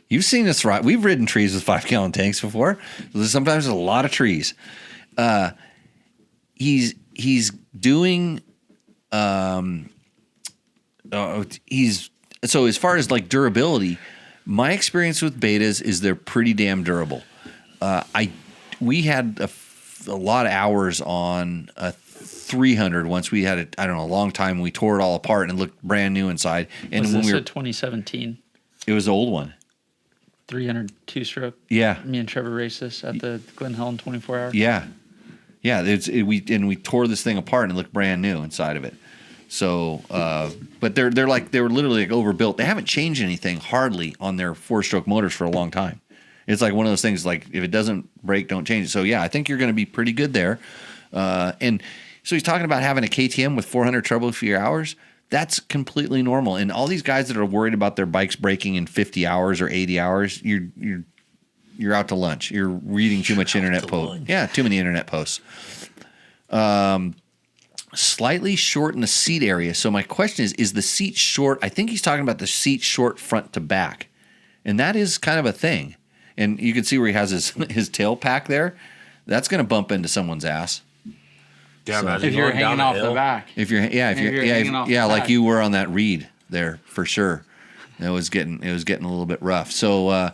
A: you've seen us ride. We've ridden trees with 5-gallon tanks before. Sometimes there's a lot of trees. He's doing. So as far as like durability, my experience with betas is they're pretty damn durable. We had a lot of hours on a 300 once. We had a long time. We tore it all apart and it looked brand new inside. And
B: Was
A: when
B: this
A: we
B: a
A: were,
B: 2017
A: it was the old one.
B: 300 two-stroke?
A: Yeah.
B: Me and Trevor raced this at the Glen Helen 24 hour.
A: Yeah. We tore this thing apart and it looked brand new inside of it. So, but they were literally like overbuilt. They haven't changed anything hardly on their 4-stroke motors for a long time. It's like one of those things like if it doesn't break, don't change it. So yeah, I think you're going to be pretty good there. And so he's talking about having a KTM with 400 trouble-free hours. That's completely normal. And all these guys that are worried about their bikes breaking in 50 hours or 80 hours, you're you're out to lunch. You're reading too much internet posts. Yeah, too many internet posts. Slightly short in the seat area. So my question is the seat short? I think he's talking about the seat short front to back. And that is kind of a thing. And you can see where he has his tail pack there. That's going to bump into someone's ass.
C: Yeah,
A: So-
C: imagine
B: If you're
C: going down
B: hanging
C: a
B: off the
C: hill.
B: back.
A: If you're
B: hanging off the
A: like
B: back.
A: you were on that reed there for sure. It was getting a little bit rough. So,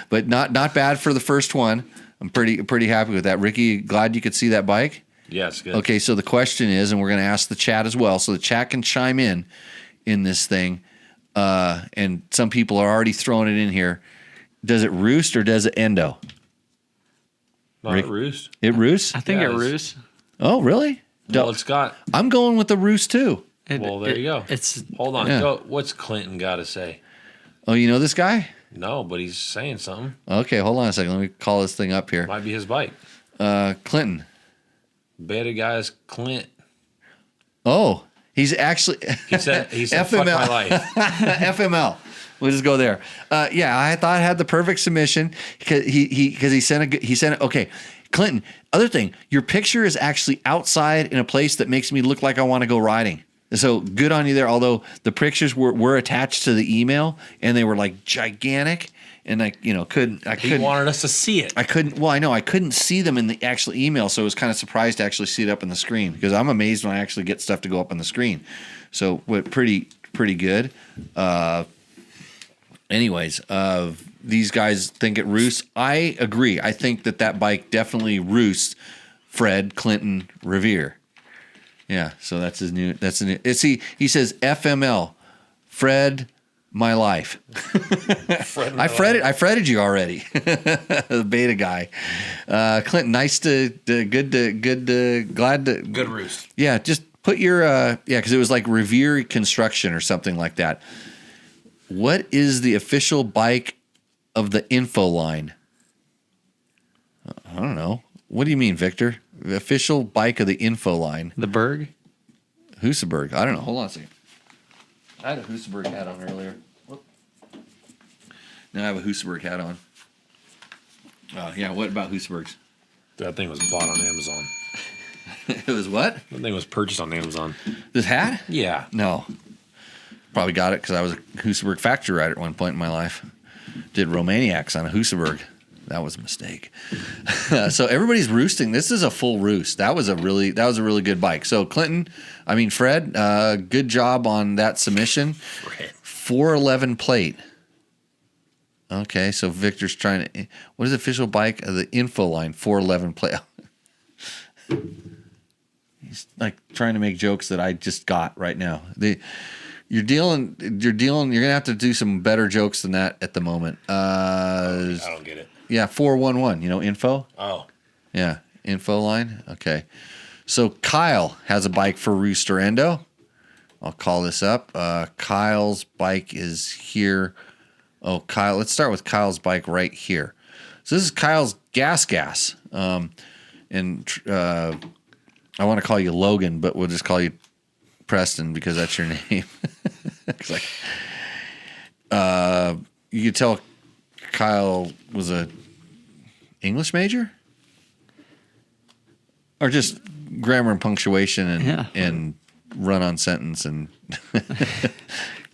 A: but not bad for the first one. I'm pretty happy with that. Ricky, glad you could see that bike.
C: Yeah, it's good.
A: Okay, so the question is, and we're going to ask the chat as well, so the chat can chime in this thing. And some people are already throwing it in here. Does it roost or does it endo?
C: Not
A: Rick-
C: a roost.
A: It roosts?
B: I think
C: Yeah,
B: it
C: it's-
B: roosts.
A: Oh, really?
C: Well, it's got.
A: I'm going with the roost too.
C: Well, there you go.
B: It's
C: Hold on.
A: Yeah.
C: Go. What's Clinton got to say?
A: Oh, you know this guy?
C: No, but he's saying something.
A: Okay, hold on a second. Let me call this thing up here.
C: Might be his bike.
A: Clinton.
C: Beta guy's Clint.
A: Oh, he's actually
C: He said fuck my life.
A: FML. We'll just go there. Yeah, I thought I had the perfect submission because he sent it. Okay, Clinton. Other thing, your picture is actually outside in a place that makes me look like I want to go riding. So good on you there. Although the pictures were attached to the email and they were like gigantic, and I couldn't.
C: He wanted us to see it.
A: I couldn't. Well, I know I couldn't see them in the actual email, so I was kind of surprised to actually see it up on the screen because I'm amazed when I actually get stuff to go up on the screen. So, pretty good. Anyways, these guys think it roosts. I agree. I think that bike definitely roosts Fred Clinton Revere. Yeah. So that's his new. That's a new. He says FML, Fred. My life. I fretted you already. The beta guy. Clinton, glad to.
C: Good roost.
A: Yeah, just put your, because it was like Revere Construction or something like that. What is the official bike of the info line? I don't know. What do you mean, Victor? The official bike of the info line.
B: the Berg.
A: Husaberg. I don't know. Hold on a second. I had a Husaberg hat on earlier. Whoop. Now I have a Husaberg hat on. Yeah, what about Husabergs?
C: That thing was bought on Amazon.
A: It was what?
C: That thing was purchased on Amazon.
A: This hat?
C: Yeah.
A: No. Probably got it because I was a Husaberg factory rider at one point in my life. Did Romaniacs on a Husaberg. That was a mistake. So everybody's roosting. This is a full roost. That was a really good bike. So Fred, good job on that submission. 411 plate. Okay, so Victor's trying to. What is the official bike of the info line? 411 plate. He's like trying to make jokes that I just got right now. You're dealing. You're gonna have to do some better jokes than that at the moment.
C: I don't get it.
A: Yeah, 411. Info.
C: Oh.
A: Yeah, info line. Okay. So Kyle has a bike for Rooster Endo. I'll call this up. Kyle's bike is here. Oh, Kyle. Let's start with Kyle's bike right here. So this is Kyle's gas. I want to call you Logan, but we'll just call you Preston because that's your name. It's you could tell Kyle was a English major, or just grammar and punctuation and run on sentence and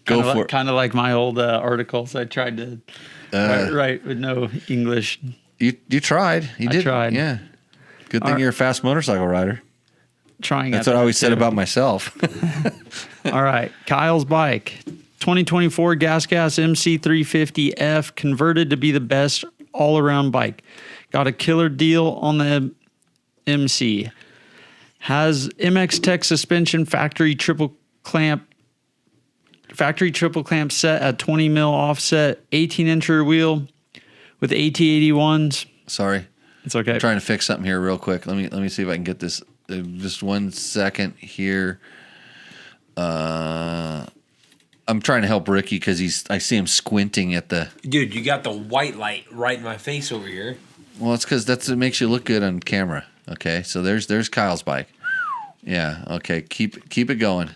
A: go for it.
B: Kind of like my old articles. I tried to write with no English.
A: You tried. You did.
B: I tried.
A: Yeah. Good thing you're a fast motorcycle rider.
B: Trying.
A: That's what I always said about myself.
B: All right, Kyle's bike, 2024 Gas MC350F, converted to be the best all-around bike. Got a killer deal on the MC. Has MX Tech suspension, factory triple clamp set at 20 mil offset, 18-inch rear wheel with AT81s.
A: Sorry.
B: It's okay.
A: I'm trying to fix something here real quick. Let me see if I can get this. Just 1 second here. I'm trying to help Ricky because I see him squinting at the.
C: Dude, you got the white light right in my face over here.
A: Well, it's because it makes you look good on camera. Okay, so there's Kyle's bike. Yeah. Okay. Keep it going.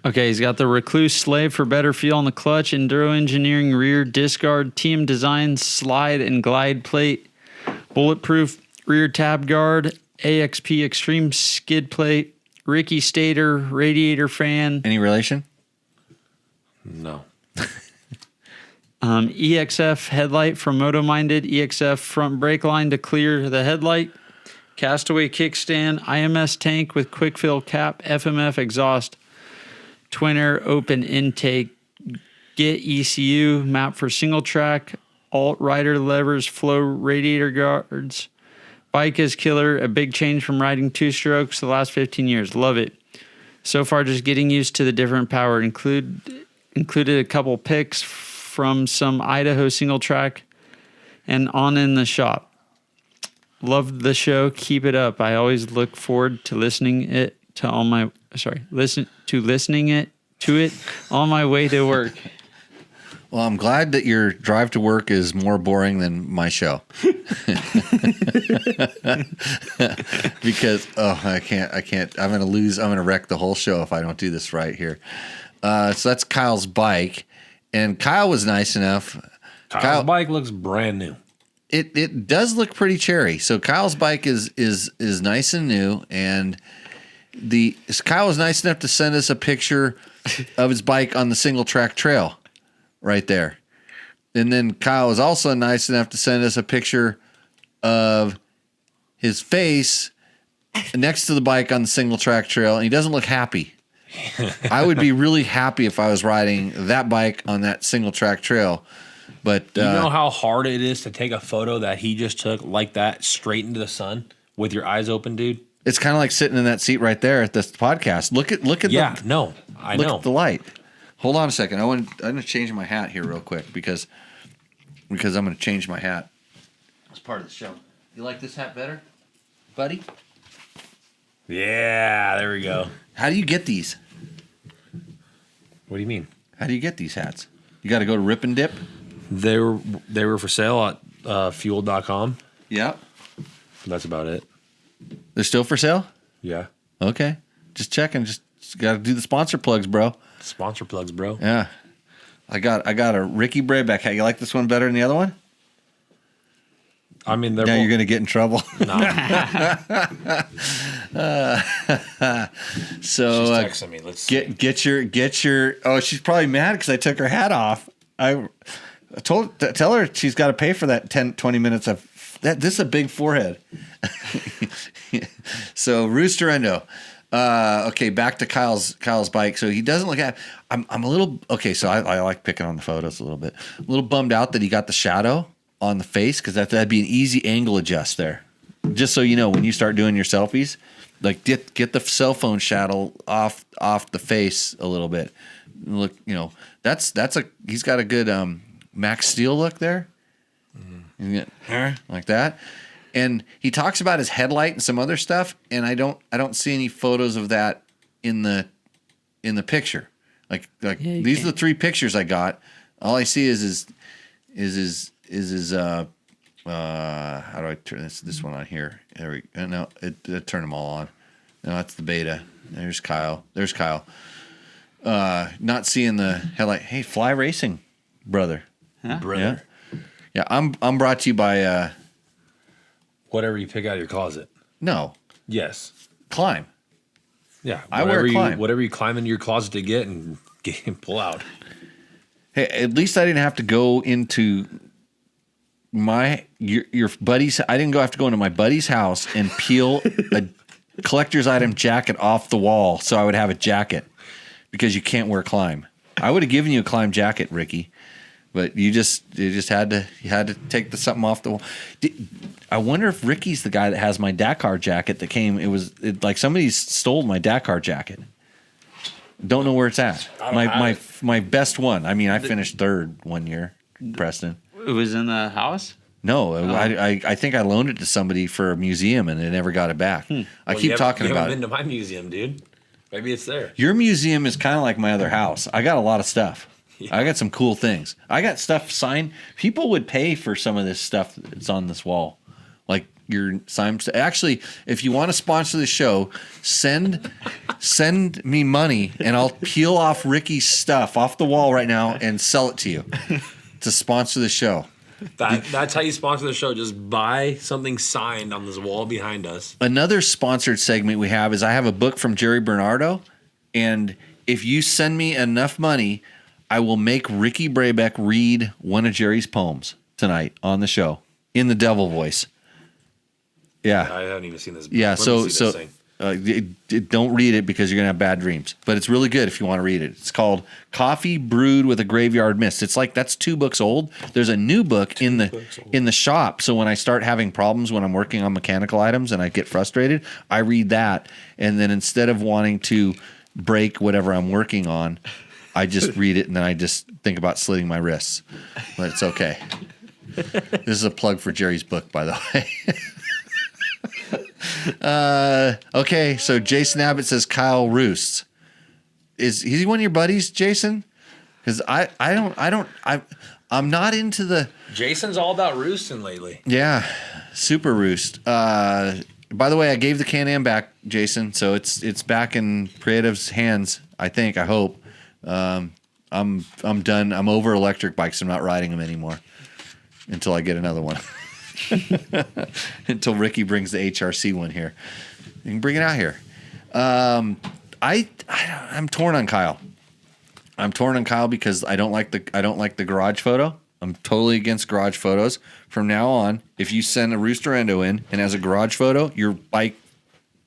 B: Okay, he's got the Recluse Slave for better feel on the clutch, Enduro Engineering rear discard, TM Design slide and glide plate, bulletproof rear tab guard, AXP Extreme skid plate, Ricky Stater radiator fan,
A: Any relation?
C: No.
B: EXF headlight from Moto Minded, EXF front brake line to clear the headlight, Castaway kickstand, IMS tank with quick fill cap, FMF exhaust, twin air open intake, get ECU, map for single track, alt rider levers, flow radiator guards. Bike is killer, a big change from riding two strokes the last 15 years. Love it. So far, just getting used to the different power. Included a couple picks from some Idaho single track and on in the shop. Love the show. Keep it up. I always look forward to listening it on my way to work.
A: Well, I'm glad that your drive to work is more boring than my show. Because I can't. I'm gonna wreck the whole show if I don't do this right here. So that's Kyle's bike, and Kyle was nice enough.
C: Kyle's bike looks brand new.
A: It does look pretty cherry. So Kyle's bike is nice and new, and Kyle was nice enough to send us a picture of his bike on the single track trail right there. And then Kyle was also nice enough to send us a picture of his face next to the bike on the single track trail, and he doesn't look happy. I would be really happy if I was riding that bike on that single track trail. But
C: You know how hard it is to take a photo that he just took like that straight into the sun with your eyes open, dude?
A: it's kind of like sitting in that seat right there at this podcast. Look at
C: I know.
A: Look at the light. Hold on a second. I'm going to change my hat here real quick because I'm going to change my hat. It's part of the show. You like this hat better, buddy?
C: Yeah, there we go.
A: How do you get these?
C: What do you mean?
A: How do you get these hats? You got to go to Rip and Dip?
C: They were for sale at fuel.com.
A: Yeah.
C: That's about it.
A: They're still for sale?
C: Yeah.
A: Okay. Just checking. Just got to do the sponsor plugs, bro.
C: Sponsor plugs, bro.
A: Yeah. I got a Ricky Brabec hat. You like this one better than the other one?
C: I mean, they're
A: Now
C: both,
A: you're going to get in trouble. So
C: She's texting me. Let's see.
A: get your. Oh, she's probably mad because I took her hat off. I tell her she's got to pay for that 10, 20 minutes of that. This is a big forehead. So Roosterendo. Okay, back to Kyle's bike. So he doesn't look at. I'm a little okay. So I like picking on the photos a little bit. A little bummed out that he got the shadow on the face because that'd be an easy angle adjust there. Just so you know, when you start doing your selfies, like get the cell phone shadow off the face a little bit. Look, he's got a good Max Steel look there, like that. And he talks about his headlight and some other stuff, and I don't see any photos of that in the picture. Like these are the three pictures I got. All I see is his how do I turn this one on here? There we go. No, it turned them all on. No, that's the beta. There's Kyle. Not seeing the headlight. Hey, Fly Racing, brother.
B: Huh?
C: Brother.
A: Yeah. I'm brought to you by
C: Whatever you pick out of your closet.
A: no
C: Yes.
A: Climb.
C: Yeah.
A: I wear Climb.
C: Whatever you climb into your closet to get and pull out.
A: Hey, at least I didn't have to go into your buddy's. I didn't have to go into my buddy's house and peel a collector's item jacket off the wall so I would have a jacket because you can't wear Climb. I would have given you a Climb jacket, Ricky, but you just had to take something off the wall. I wonder if Ricky's the guy that has my Dakar jacket that came. Like somebody stole my Dakar jacket. Don't know where it's at. My best one. I mean, I finished third one year, Preston.
B: It was in the house?
A: No, I think I loaned it to somebody for a museum and they never got it back. I keep talking about
C: You
A: it.
C: haven't been to my museum, dude. Maybe it's there.
A: Your museum is kind of like my other house. I got a lot of stuff.
C: Yeah.
A: I got some cool things. I got stuff signed. People would pay for some of this stuff that's on this wall. Like your signed. Actually, if you want to sponsor the show, send Send me money, and I'll peel off Ricky's stuff off the wall right now and sell it to you to sponsor the show.
C: That's how you sponsor the show. Just buy something signed on this wall behind us.
A: Another sponsored segment we have is I have a book from Jerry Bernardo, and if you send me enough money, I will make Ricky Brabec read one of Jerry's poems tonight on the show in the devil voice. Yeah.
C: I haven't even seen this book.
A: Yeah,
C: Let me
A: so
C: see this thing.
A: Don't read it because you're gonna have bad dreams. But it's really good if you want to read it. It's called Coffee Brewed with a Graveyard Mist. It's like that's 2 books old. There's a new book in the shop. So when I start having problems when I'm working on mechanical items and I get frustrated, I read that, and then instead of wanting to break whatever I'm working on, I just read it and then I just think about slitting my wrists. But it's okay. This is a plug for Jerry's book, by the way. Okay, so Jason Abbott says Kyle roosts. Is he one of your buddies, Jason? Because I'm not into the.
C: Jason's all about roosting lately.
A: Yeah, super roost. By the way, I gave the Can-Am back, Jason, so it's back in Creative's hands. I think. I hope. I'm done. I'm over electric bikes. I'm not riding them anymore until I get another one. Until Ricky brings the HRC one here. You can bring it out here. I'm torn on Kyle. I'm torn on Kyle because I don't like the garage photo. I'm totally against garage photos. From now on, if you send a Rooster Endo in and has a garage photo, your bike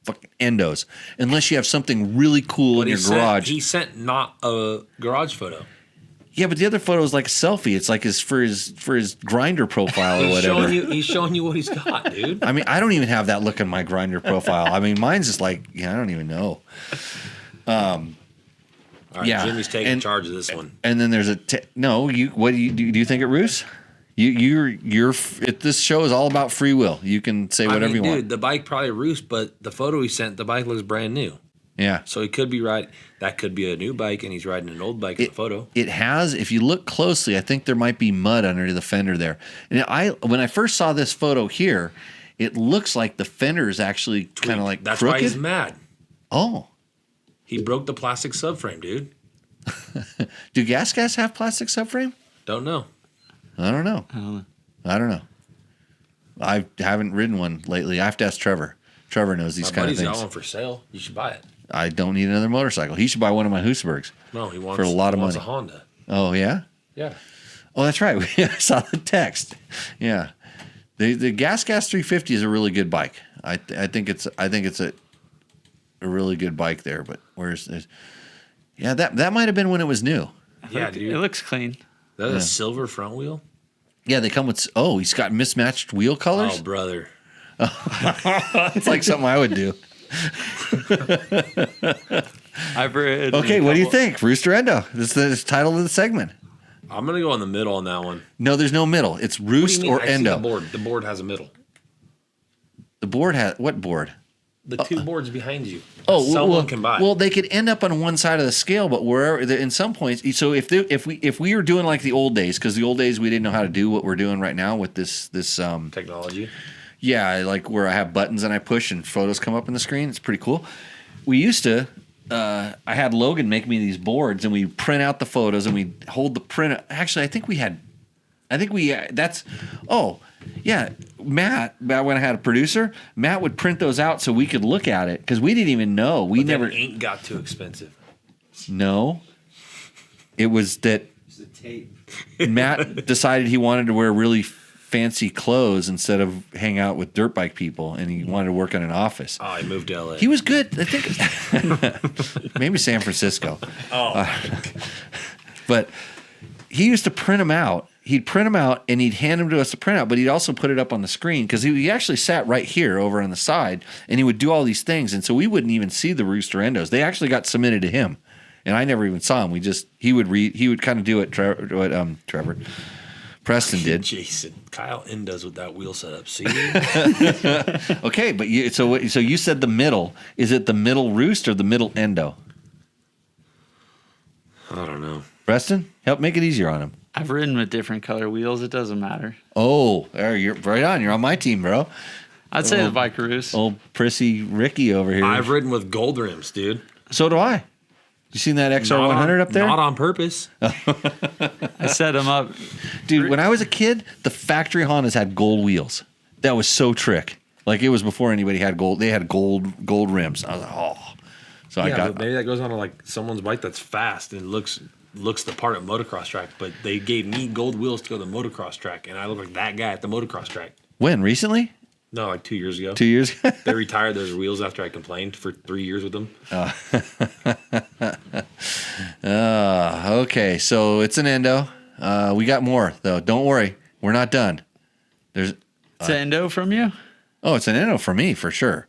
A: fucking endos. Unless you have something really cool in your garage.
C: He sent not a garage photo.
A: Yeah, but the other photo is like a selfie. It's like for his grinder profile or whatever.
C: He's showing you what he's got, dude.
A: I mean, I don't even have that look in my grinder profile. I mean, mine's just like, I don't even know.
C: All right,
A: yeah,
C: Jimmy's taking charge of this one.
A: And then there's no. What do you think it roosts? This show is all about free will. You can say whatever you want.
C: Dude, the bike probably roosts, but the photo he sent, the bike looks brand new.
A: Yeah.
C: So he could be right. That could be a new bike, and he's riding an old bike in the photo.
A: It has. If you look closely, I think there might be mud under the fender there. And when I first saw this photo here, it looks like the fender is actually kind of like
C: That's
A: crooked.
C: why he's mad.
A: Oh.
C: He broke the plastic subframe, dude.
A: Do gas have plastic subframe?
C: Don't know.
A: I don't know. I haven't ridden one lately. I have to ask Trevor. Trevor knows these kind of things.
C: My buddy's got one for sale. You should buy it.
A: I don't need another motorcycle. He should buy one of my Husabergs.
C: No, he wants
A: for a lot of money.
C: A Honda.
A: Oh yeah.
C: Yeah.
A: Oh, that's right. I saw the text. Yeah. The Gas 350 is a really good bike. I think it's a really good bike there. But that might have been when it was new.
C: Yeah, dude.
B: It looks clean.
C: That's a silver front wheel.
A: Yeah, they come with. Oh, he's got mismatched wheel colors.
C: Oh, brother.
A: It's like something I would do.
B: I've read.
A: Okay, what do you think, Rooster Endo? This is the title of the segment.
C: I'm gonna go in the middle on that one.
A: No, there's no middle. It's Roost or
C: I see
A: Endo.
C: the board. The board has a middle.
A: The board has what board?
C: The two boards behind you.
A: Oh,
C: someone can buy.
A: Well, they could end up on one side of the scale, but wherever in some points. So if we were doing like the old days, because the old days we didn't know how to do what we're doing right now with this
C: technology.
A: Yeah, like where I have buttons and I push and photos come up on the screen. It's pretty cool. We used to. I had Logan make me these boards, and we print out the photos, and we hold the print. Actually, Matt, back when I had a producer, Matt would print those out so we could look at it because we didn't even know.
C: But never ink got too expensive.
A: No, it was that
E: It's the tape.
A: Matt decided he wanted to wear really fancy clothes instead of hang out with dirt bike people, and he wanted to work in an office.
C: Oh, he moved to LA.
A: He was good. I think maybe San Francisco. But he used to print them out. He'd print them out and he'd hand them to us to print out, but he'd also put it up on the screen because he actually sat right here over on the side, and he would do all these things, and so we wouldn't even see the Rooster Endos. They actually got submitted to him, and I never even saw him. He would kind of do what Trevor. Preston did.
C: Jason, Kyle Endos with that wheel setup. See?
A: Okay, but so you said the middle. Is it the middle roost or the middle endo?
C: I don't know.
A: Preston, help make it easier on him.
B: I've ridden with different color wheels. It doesn't matter.
A: Oh, you're right on. You're on my team, bro.
B: I'd say the Vicaroos.
A: Old prissy Ricky over here.
C: I've ridden with gold rims, dude.
A: So do I. You seen that XR100 up there?
C: Not on purpose.
B: I set them up.
A: Dude, when I was a kid, the factory Hondas had gold wheels. That was so trick. Like it was before anybody had gold. They had gold rims. I was like, oh. So I got.
C: But maybe that goes on to like someone's bike that's fast and looks the part at motocross track. But they gave me gold wheels to go to the motocross track, and I look like that guy at the motocross track.
A: When recently?
C: No, like 2 years ago.
A: 2 years.
C: They retired those wheels after I complained for 3 years with them.
A: Okay, so it's an endo. We got more though. Don't worry, we're not done. There's.
B: It's an endo from you?
A: Oh, it's an endo for me for sure.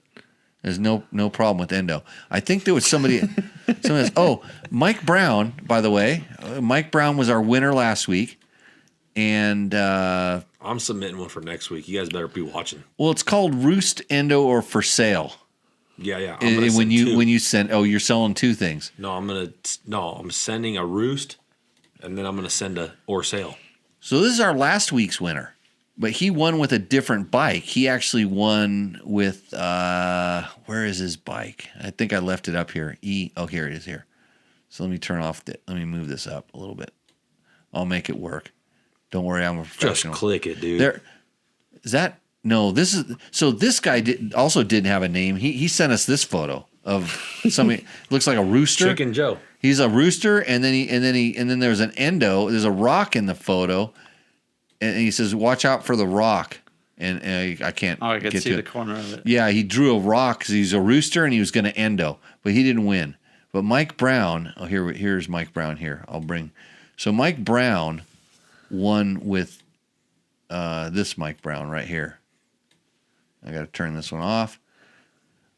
A: There's no problem with endo. I think there was somebody. Mike Brown. By the way, Mike Brown was our winner last week, and
C: I'm submitting one for next week. You guys better be watching.
A: well, it's called Roost Endo or for sale.
C: Yeah.
A: When you send, you're selling two things.
C: No, I'm sending a roost, and then I'm gonna send a or sale.
A: So this is our last week's winner, but he won with a different bike. He actually won with where is his bike? I think I left it up here. Here it is here. So let me turn off. Let me move this up a little bit. I'll make it work. Don't worry, I'm a professional.
C: Just click it, dude.
A: There is that. No, this is so. This guy didn't have a name. He sent us this photo of somebody looks like a rooster.
C: Chicken Joe.
A: He's a rooster, and then there's an endo. There's a rock in the photo, and he says, "Watch out for the rock." And I can't.
B: Oh, I could
A: get
B: see
A: to
B: the
A: it.
B: corner of it.
A: Yeah, he drew a rock because he's a rooster, and he was going to endo, but he didn't win. But Mike Brown. Oh, here's Mike Brown. Here, I'll bring. So Mike Brown won with this Mike Brown right here. I got to turn this one off.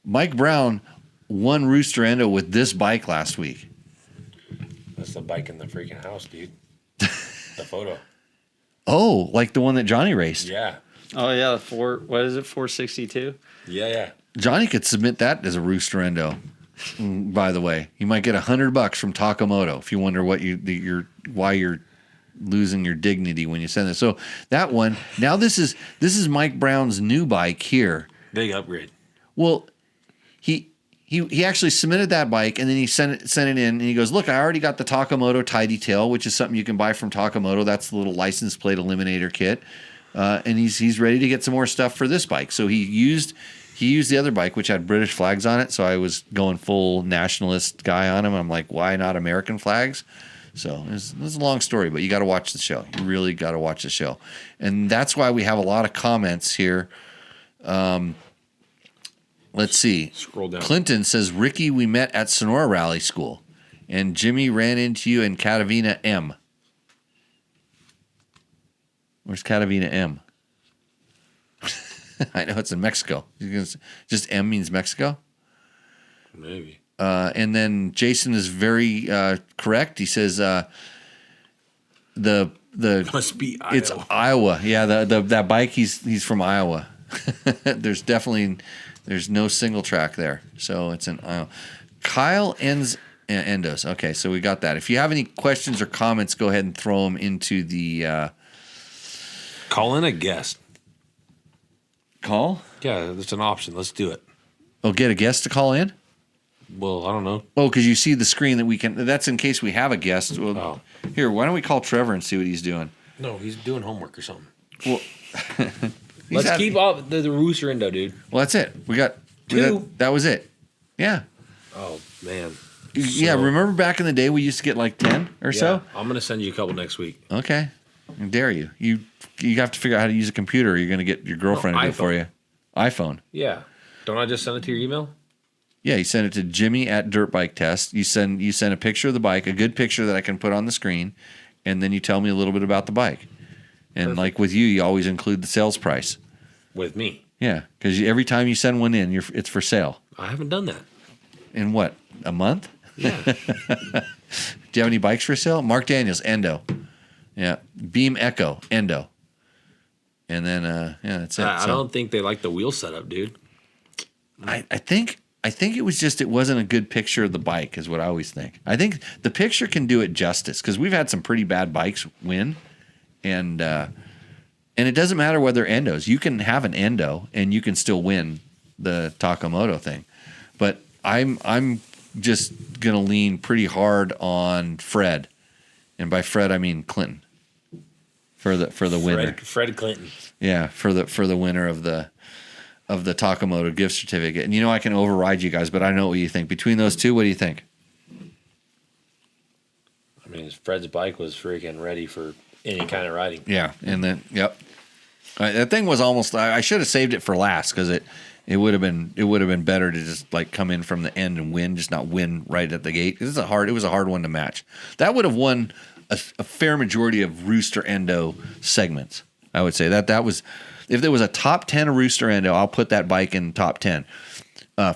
A: Mike Brown won Rooster Endo with this bike last week.
C: That's the bike in the freaking house, dude. The photo.
A: Oh, like the one that Johnny raced.
C: Yeah.
B: Oh yeah, what is it? 462.
C: Yeah.
A: Johnny could submit that as a Rooster Endo. By the way, you might get $100 from Takamoto if you wonder why you're losing your dignity when you send this. So that one. Now this is Mike Brown's new bike here.
C: Big upgrade.
A: Well, he actually submitted that bike, and then he sent it in, and he goes, "Look, I already got the Takamoto Tidy Tail, which is something you can buy from Takamoto. That's the little license plate eliminator kit, and he's ready to get some more stuff for this bike." So he used the other bike, which had British flags on it. So I was going full nationalist guy on him. I'm like, why not American flags? So it's a long story, but you got to watch the show. You really got to watch the show, and that's why we have a lot of comments here. Let's see.
C: Scroll down.
A: Clinton says, Ricky, we met at Sonora Rally School, and Jimmy ran into you in Catavina M. Where's Catavina M? I know it's in Mexico. Just M means Mexico?
C: Maybe.
A: And then Jason is very correct. He says the
C: Must be Iowa.
A: it's Iowa. Yeah, that bike he's from Iowa. There's no single track there, so it's in Iowa. Kyle Endos. Okay, so we got that. If you have any questions or comments, go ahead and throw them into the
C: Call in a guest.
A: call.
C: Yeah, that's an option. Let's do it.
A: Oh, get a guest to call in.
C: Well, I don't know.
A: Oh, because you see the screen that we can. That's in case we have a guest. Well,
C: Oh.
A: Here, why don't we call Trevor and see what he's doing?
C: No, he's doing homework or something.
A: Well,
C: Let's keep all the rooster endo, dude.
A: Well, that's it. We got
C: Two.
A: That was it. Yeah.
C: Oh man.
A: Yeah.
C: So-
A: Remember back in the day we used to get like 10 or so?
C: I'm gonna send you a couple next week.
A: Okay. I dare you. You have to figure out how to use a computer, or you're going to get your girlfriend to do it for
C: iPhone.
A: you. iPhone.
C: Yeah. Don't I just send it to your email?
A: Yeah, you send it to Jimmy at Dirt Bike Test. You send a picture of the bike, a good picture that I can put on the screen, and then you tell me a little bit about the bike. And
C: Perfect.
A: like with you always include the sales price.
C: With me.
A: Yeah, because every time you send one in, it's for sale.
C: I haven't done that.
A: In what, a month?
C: Yeah.
A: Do you have any bikes for sale? Mark Daniels, Endo. Yeah, Beam Echo, Endo. And then that's it.
C: I
A: So,
C: don't think they like the wheel setup, dude.
A: I think it was just it wasn't a good picture of the bike is what I always think. I think the picture can do it justice because we've had some pretty bad bikes win, and And it doesn't matter whether endos. You can have an endo and you can still win the Takamoto thing. But I'm just gonna lean pretty hard on Fred, and by Fred I mean Clinton for the winner.
C: Fred Clinton.
A: Yeah, for the winner of the Takamoto gift certificate. And I can override you guys, but I know what you think. Between those two, what do you think?
C: I mean, Fred's bike was freaking ready for any kind of riding.
A: Yeah, and then yep, that thing was almost. I should have saved it for last because it would have been better to just like come in from the end and win, just not win right at the gate. It was a hard one to match. That would have won a fair majority of Rooster Endo segments. I would say that was, if there was a top 10 of Rooster Endo, I'll put that bike in top 10.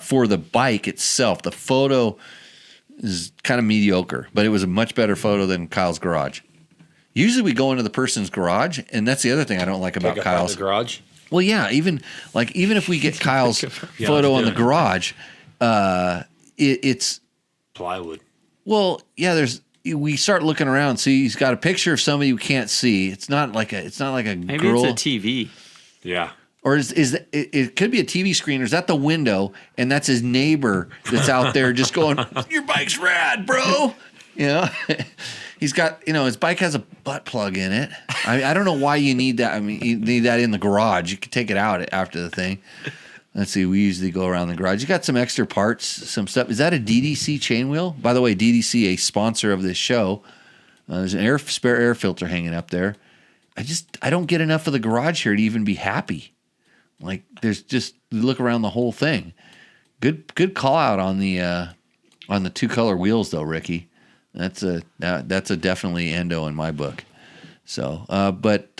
A: For the bike itself, the photo is kind of mediocre, but it was a much better photo than Kyle's garage. Usually we go into the person's garage, and that's the other thing I don't like about Kyle's
C: garage.
A: Well, yeah, even if we get Kyle's photo on the garage, it's
C: plywood.
A: Well, yeah, we start looking around. See, he's got a picture of somebody you can't see. It's not like a
B: Maybe
A: girl.
B: it's a TV.
C: Yeah.
A: Or it could be a TV screen, or is that the window, and that's his neighbor that's out there just going, "Your bike's rad, bro." He's got, his bike has a butt plug in it. I don't know why you need that. I mean, you need that in the garage. You can take it out after the thing. Let's see. We usually go around the garage. You got some extra parts, some stuff. Is that a DDC chain wheel? By the way, DDC, a sponsor of this show. There's an spare air filter hanging up there. I don't get enough of the garage here to even be happy. Like, there's just, look around the whole thing. Good call out on the 2-color wheels though, Ricky. That's a definitely endo in my book. So, but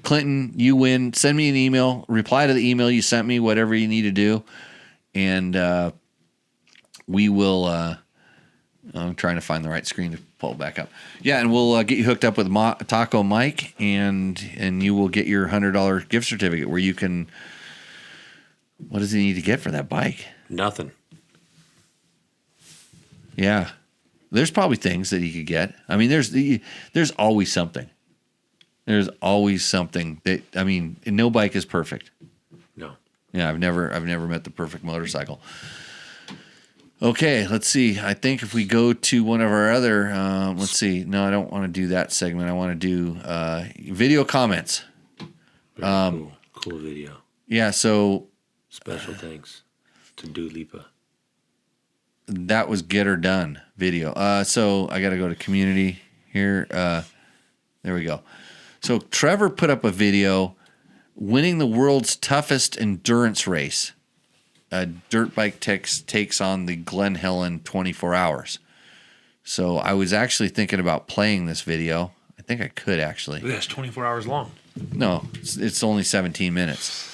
A: Clinton, you win. Send me an email. Reply to the email you sent me, whatever you need to do, and we will. I'm trying to find the right screen to pull back up. Yeah, and we'll get you hooked up with Taco Mike, and you will get your $100 gift certificate where you can. What does he need to get for that bike?
C: Nothing.
A: Yeah. There's probably things that he could get. I mean, there's always something. There's always something that, I mean, no bike is perfect.
C: No.
A: Yeah, I've never met the perfect motorcycle. Okay, let's see. I think if we go to one of our other, let's see. No, I don't want to do that segment. I want to do video comments.
C: Very cool video.
A: Yeah, so
C: Special thanks to Dua Lipa.
A: that was Get Her Done video. So I got to go to community here. There we go. So Trevor put up a video winning the world's toughest endurance race. A dirt bike takes on the Glen Helen 24 hours. So I was actually thinking about playing this video. I think I could actually.
C: That's 24 hours long.
A: No, it's only 17 minutes.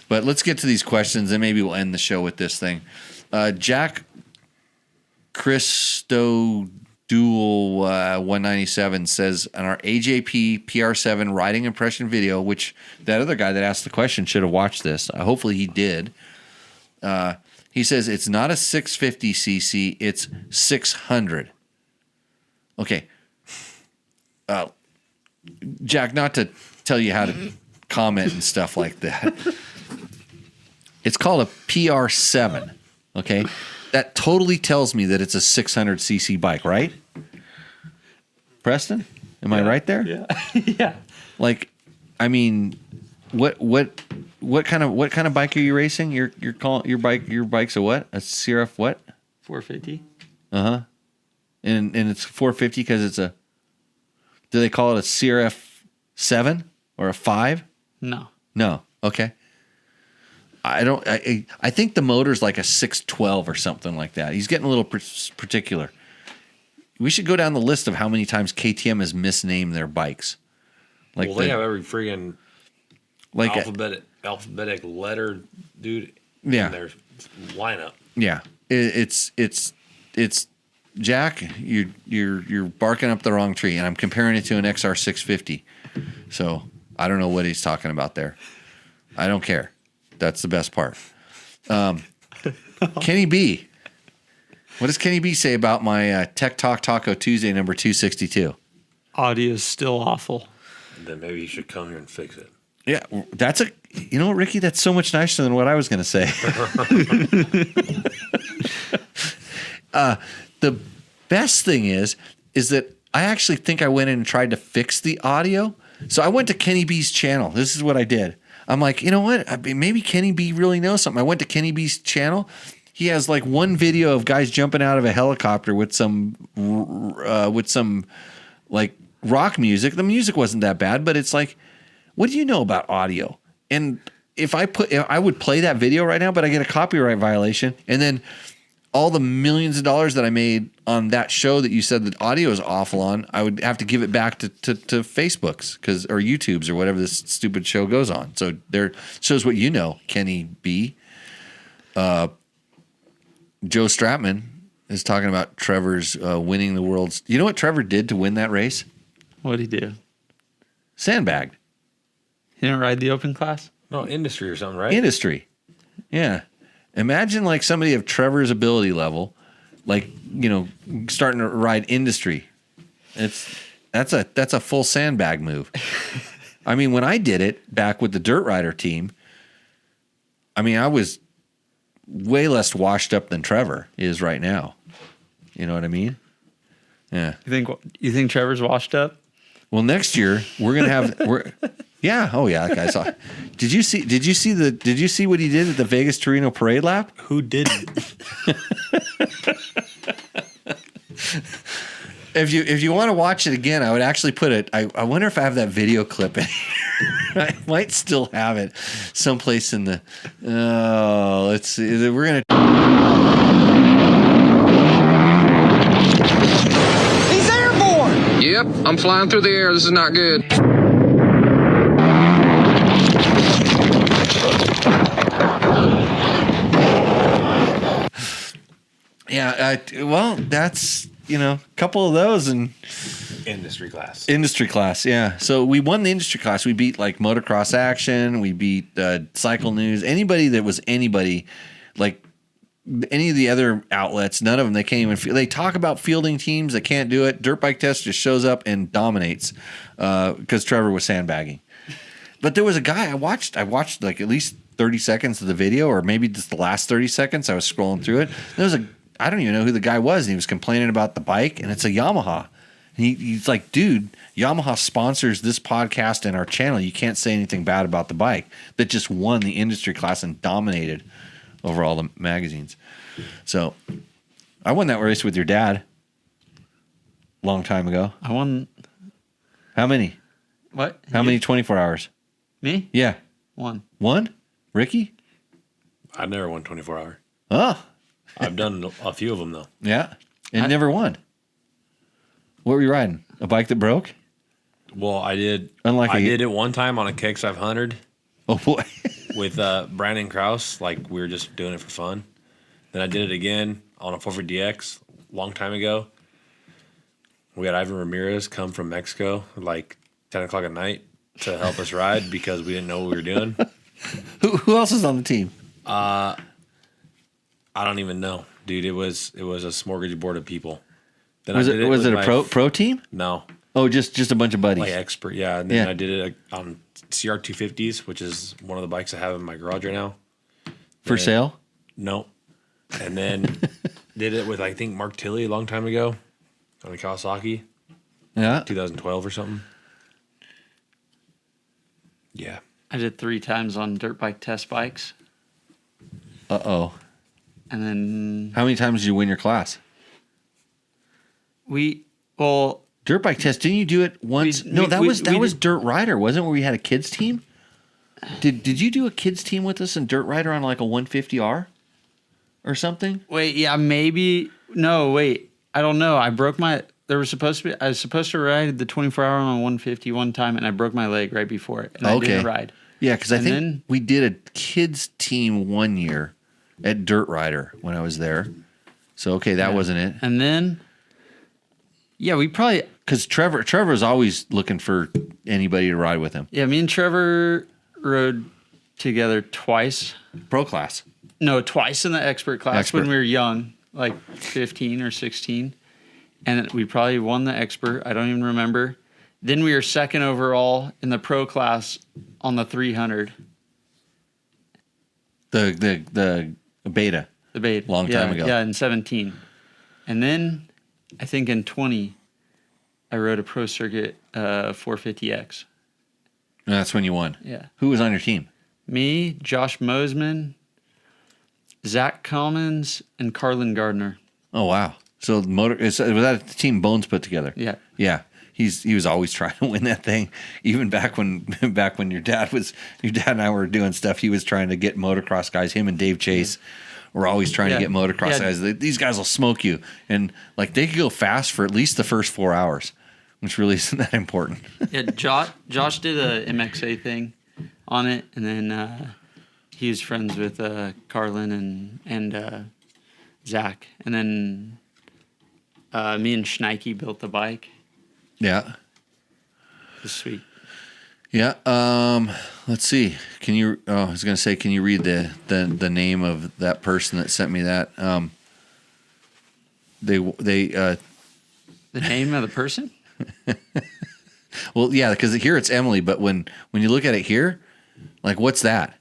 A: But let's get to these questions, and maybe we'll end the show with this thing. Jack Christo Dual 197 says on our AJP PR7 riding impression video, which that other guy that asked the question should have watched this. Hopefully he did. He says it's not a 650cc, it's 600. Okay. Jack, not to tell you how to comment and stuff like that. It's called a PR7. Okay. That totally tells me that it's a 600cc bike, right? Preston? Am I right there?
B: Yeah. Yeah.
A: Like, I mean, what kind of bike are you racing? You're calling your bike's a what? A Sierra what?
B: 450.
A: Uh-huh. And it's 450 because it's a. Do they call it a Sierra 7 or a 5?
B: No.
A: No. Okay. I think the motor's like a 612 or something like that. He's getting a little particular. We should go down the list of how many times KTM has misnamed their bikes. Like
C: Well, they have every friggin'
A: like
C: alphabetic letter, dude.
A: Yeah.
C: In their lineup.
A: Yeah, it's Jack. You're barking up the wrong tree, and I'm comparing it to an XR 650. So I don't know what he's talking about there. I don't care. That's the best part. Kenny B. What does Kenny B say about my Tech Talk Taco Tuesday number 262?
B: Audio is still awful.
C: then maybe you should come here and fix it.
A: Yeah, you know what, Ricky? That's so much nicer than what I was going to say. The best thing is that I actually think I went in and tried to fix the audio. So I went to Kenny B's channel. This is what I did. I'm like, you know what? Maybe Kenny B really knows something. I went to Kenny B's channel. He has like one video of guys jumping out of a helicopter with some like rock music. The music wasn't that bad, but it's like, what do you know about audio? And if I would play that video right now, but I get a copyright violation, and then all the millions of dollars that I made on that show that you said that audio is awful on, I would have to give it back to Facebook's or YouTube's or whatever this stupid show goes on. So there shows what you know, Kenny B. Joe Stratman is talking about Trevor's winning the world's. You know what Trevor did to win that race?
B: What'd he do?
A: Sandbagged.
B: He didn't ride the open class?
C: No, industry or something, right?
A: Industry. Yeah. Imagine like somebody of Trevor's ability level, like, you know, starting to ride industry. That's a full sandbag move. I mean, when I did it back with the Dirt Rider team, I mean, I was way less washed up than Trevor is right now. You know what I mean? Yeah.
B: You think Trevor's washed up?
A: Well, next year we're gonna have yeah. Oh yeah, that guy saw. Did you see what he did at the Vegas Torino parade lap?
C: Who didn't?
A: If you want to watch it again, I would actually put it. I wonder if I have that video clip in here. I might still have it someplace in the. Oh, let's see. We're gonna.
F: He's airborne!
G: Yep, I'm flying through the air. This is not good.
A: Yeah. Well, that's a couple of those and.
C: Industry class.
A: Industry class, yeah. So we won the industry class. We beat like Motocross Action. We beat Cycle News. Anybody that was anybody, like any of the other outlets, none of them. They can't even. They talk about fielding teams. They can't do it. Dirt Bike Test just shows up and dominates because Trevor was sandbagging. But there was a guy I watched like at least 30 seconds of the video, or maybe just the last 30 seconds. I was scrolling through it. There was I don't even know who the guy was. And he was complaining about the bike, and it's a Yamaha. He's like, dude, Yamaha sponsors this podcast and our channel. You can't say anything bad about the bike that just won the industry class and dominated over all the magazines. So I won that race with your dad a long time ago.
B: I won.
A: How many?
B: What?
A: How many 24 hours?
B: Me?
A: Yeah.
B: One.
A: One? Ricky?
C: I've never won 24 hour.
A: Oh.
C: I've done a few of them though.
A: Yeah. And never won. What were you riding? A bike that broke?
C: Well, I did.
A: I
C: did it one time on a KX 500.
A: Oh boy.
C: With Brandon Krause. Like we were just doing it for fun. Then I did it again on a 450 DX a long time ago. We had Ivan Ramirez come from Mexico like 10 o'clock at night to help us ride because we didn't know what we were doing.
A: Who else is on the team?
C: I don't even know, dude. It was a smorgasbord of people. Then
A: Was it a pro team?
C: No.
A: Oh, just a bunch of buddies.
C: Like expert, yeah. And then I did it on CR 250s, which is one of the bikes I have in my garage right now.
A: For sale?
C: No. And then did it with I think Mark Tilley a long time ago on a Kawasaki.
A: Yeah.
C: 2012 or something. Yeah.
B: I did 3 times on dirt bike test bikes.
A: Uh-oh.
B: And then
A: How many times did you win your class? Dirt Bike Test, didn't you do it once? That was Dirt Rider, wasn't it, where we had a kids team? Did you do a kids team with us in Dirt Rider on like a 150R or something?
B: Wait, yeah, maybe. No, wait. I don't know. I broke my. I was supposed to ride the 24-hour on 150 one time, and I broke my leg right before it, and I didn't ride.
A: Yeah, because I think we did a kids team one year at Dirt Rider when I was there. So that wasn't it.
B: And then. Yeah, we probably...
A: Because Trevor's always looking for anybody to ride with him.
B: Yeah, me and Trevor rode together twice.
A: Pro class.
B: No, twice in the expert class when we were young, like 15 or 16. And we probably won the expert. I don't even remember. Then we were second overall in the pro class on the 300.
A: The beta.
B: The bait.
A: Long time ago.
B: Yeah, in 17. And then I think in 20, I rode a pro circuit 450X.
A: And that's when you won.
B: Yeah.
A: Who was on your team?
B: Me, Josh Mosman, Zach Commons, and Carlin Gardner.
A: Oh wow! So was that a team Bones put together?
B: Yeah.
A: Yeah. He was always trying to win that thing. Even back when your dad and I were doing stuff, he was trying to get motocross guys. Him and Dave Chase were always trying to get motocross guys. These guys will smoke you, and like they could go fast for at least the first 4 hours, which really isn't that important.
B: Yeah, Josh did a MXA thing on it, and then he was friends with Carlin and Zach, and then me and Schneike built the bike.
A: Yeah.
B: It was sweet.
A: Yeah. Let's see. Can you? Oh, I was gonna say, can you read the name of that person that sent me that? They.
B: The name of the person?
A: Well, yeah, because here it's Emily, but when you look at it here, like, what's that?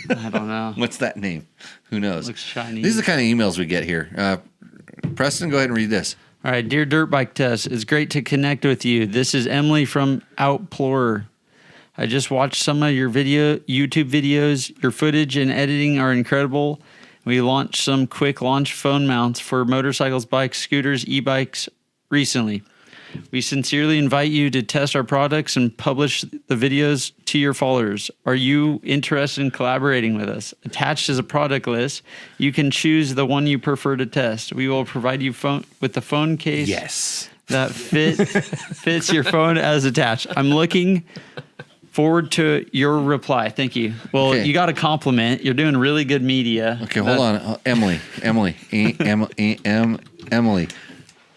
B: I don't know.
A: What's that name? Who knows?
B: Looks shiny.
A: These are the kind of emails we get here. Preston, go ahead and read this.
B: All right, dear Dirt Bike Test, it's great to connect with you. This is Emily from Outplorer. I just watched some of your YouTube videos. Your footage and editing are incredible. We launched some quick launch phone mounts for motorcycles, bikes, scooters, e-bikes recently. We sincerely invite you to test our products and publish the videos to your followers. Are you interested in collaborating with us? Attached is a product list. You can choose the one you prefer to test. We will provide you with the phone case that fits your phone as attached. I'm looking forward to your reply. Thank you. Well,
A: Okay.
B: You got a compliment. You're doing really good media.
A: Okay, hold on. Emily,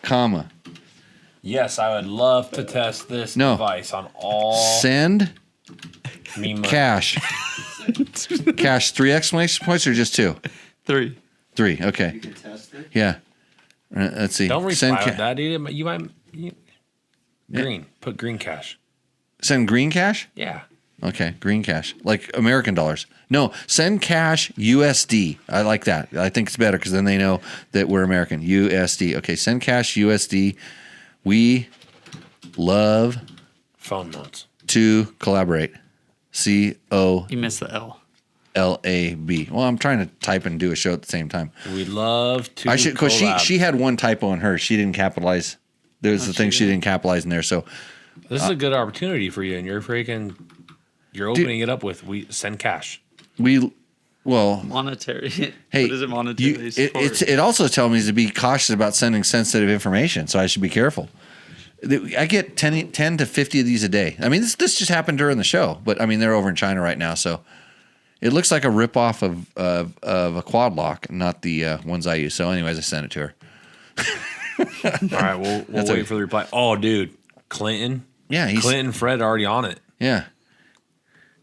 A: comma.
C: Yes, I would love to test this device on all
A: Send
C: me money.
A: cash. Cash, 3 exclamation points or just 2?
B: 3.
A: 3, okay.
E: You can test it.
A: Yeah. Let's see.
C: Don't
A: Send
C: reply with that, dude. Green. Put green cash.
A: Send green cash?
C: Yeah.
A: Okay, green cash. Like American dollars. No, send cash USD. I like that. I think it's better because then they know that we're American. USD. Okay, send cash USD. We love
C: Phone mounts.
A: to collaborate. COLAB.
B: You missed the L.
A: Well, I'm trying to type and do a show at the same time.
C: We'd love to.
A: I should, because
C: collab.
A: she had one typo in hers. She didn't capitalize. There was the thing she didn't capitalize in there. So
C: This is a good opportunity for you, and you're opening it up with we send cash.
B: Monetary.
A: Hey,
B: what is it monetary?
A: it also tells me to be cautious about sending sensitive information, so I should be careful. I get 10 to 50 of these a day. I mean, this just happened during the show, but I mean, they're over in China right now, so it looks like a ripoff of a quad lock, not the ones I use. So anyways, I sent it to her.
C: All right, we'll wait for the reply. Oh, dude, Clinton.
A: Yeah,
C: Clinton, Fred already on it.
A: Yeah.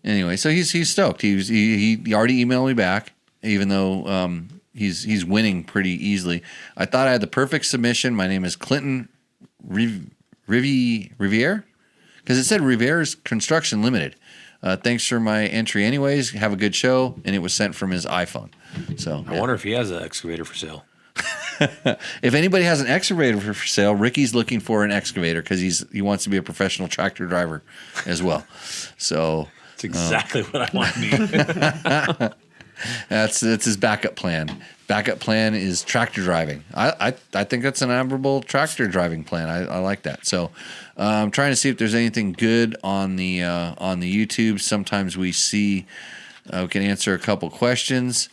A: Anyway, so he's stoked. He already emailed me back, even though he's winning pretty easily. I thought I had the perfect submission. My name is Clinton Riviere, because it said Riviere's Construction Limited. Thanks for my entry, anyways. Have a good show, and it was sent from his iPhone. So
C: I wonder if he has an excavator for sale.
A: if anybody has an excavator for sale, Ricky's looking for an excavator because he wants to be a professional tractor driver as well. So.
C: That's exactly what I want to be.
A: That's his backup plan. Backup plan is tractor driving. I think that's an admirable tractor driving plan. I like that. So I'm trying to see if there's anything good on the YouTube. Sometimes we see we can answer a couple questions,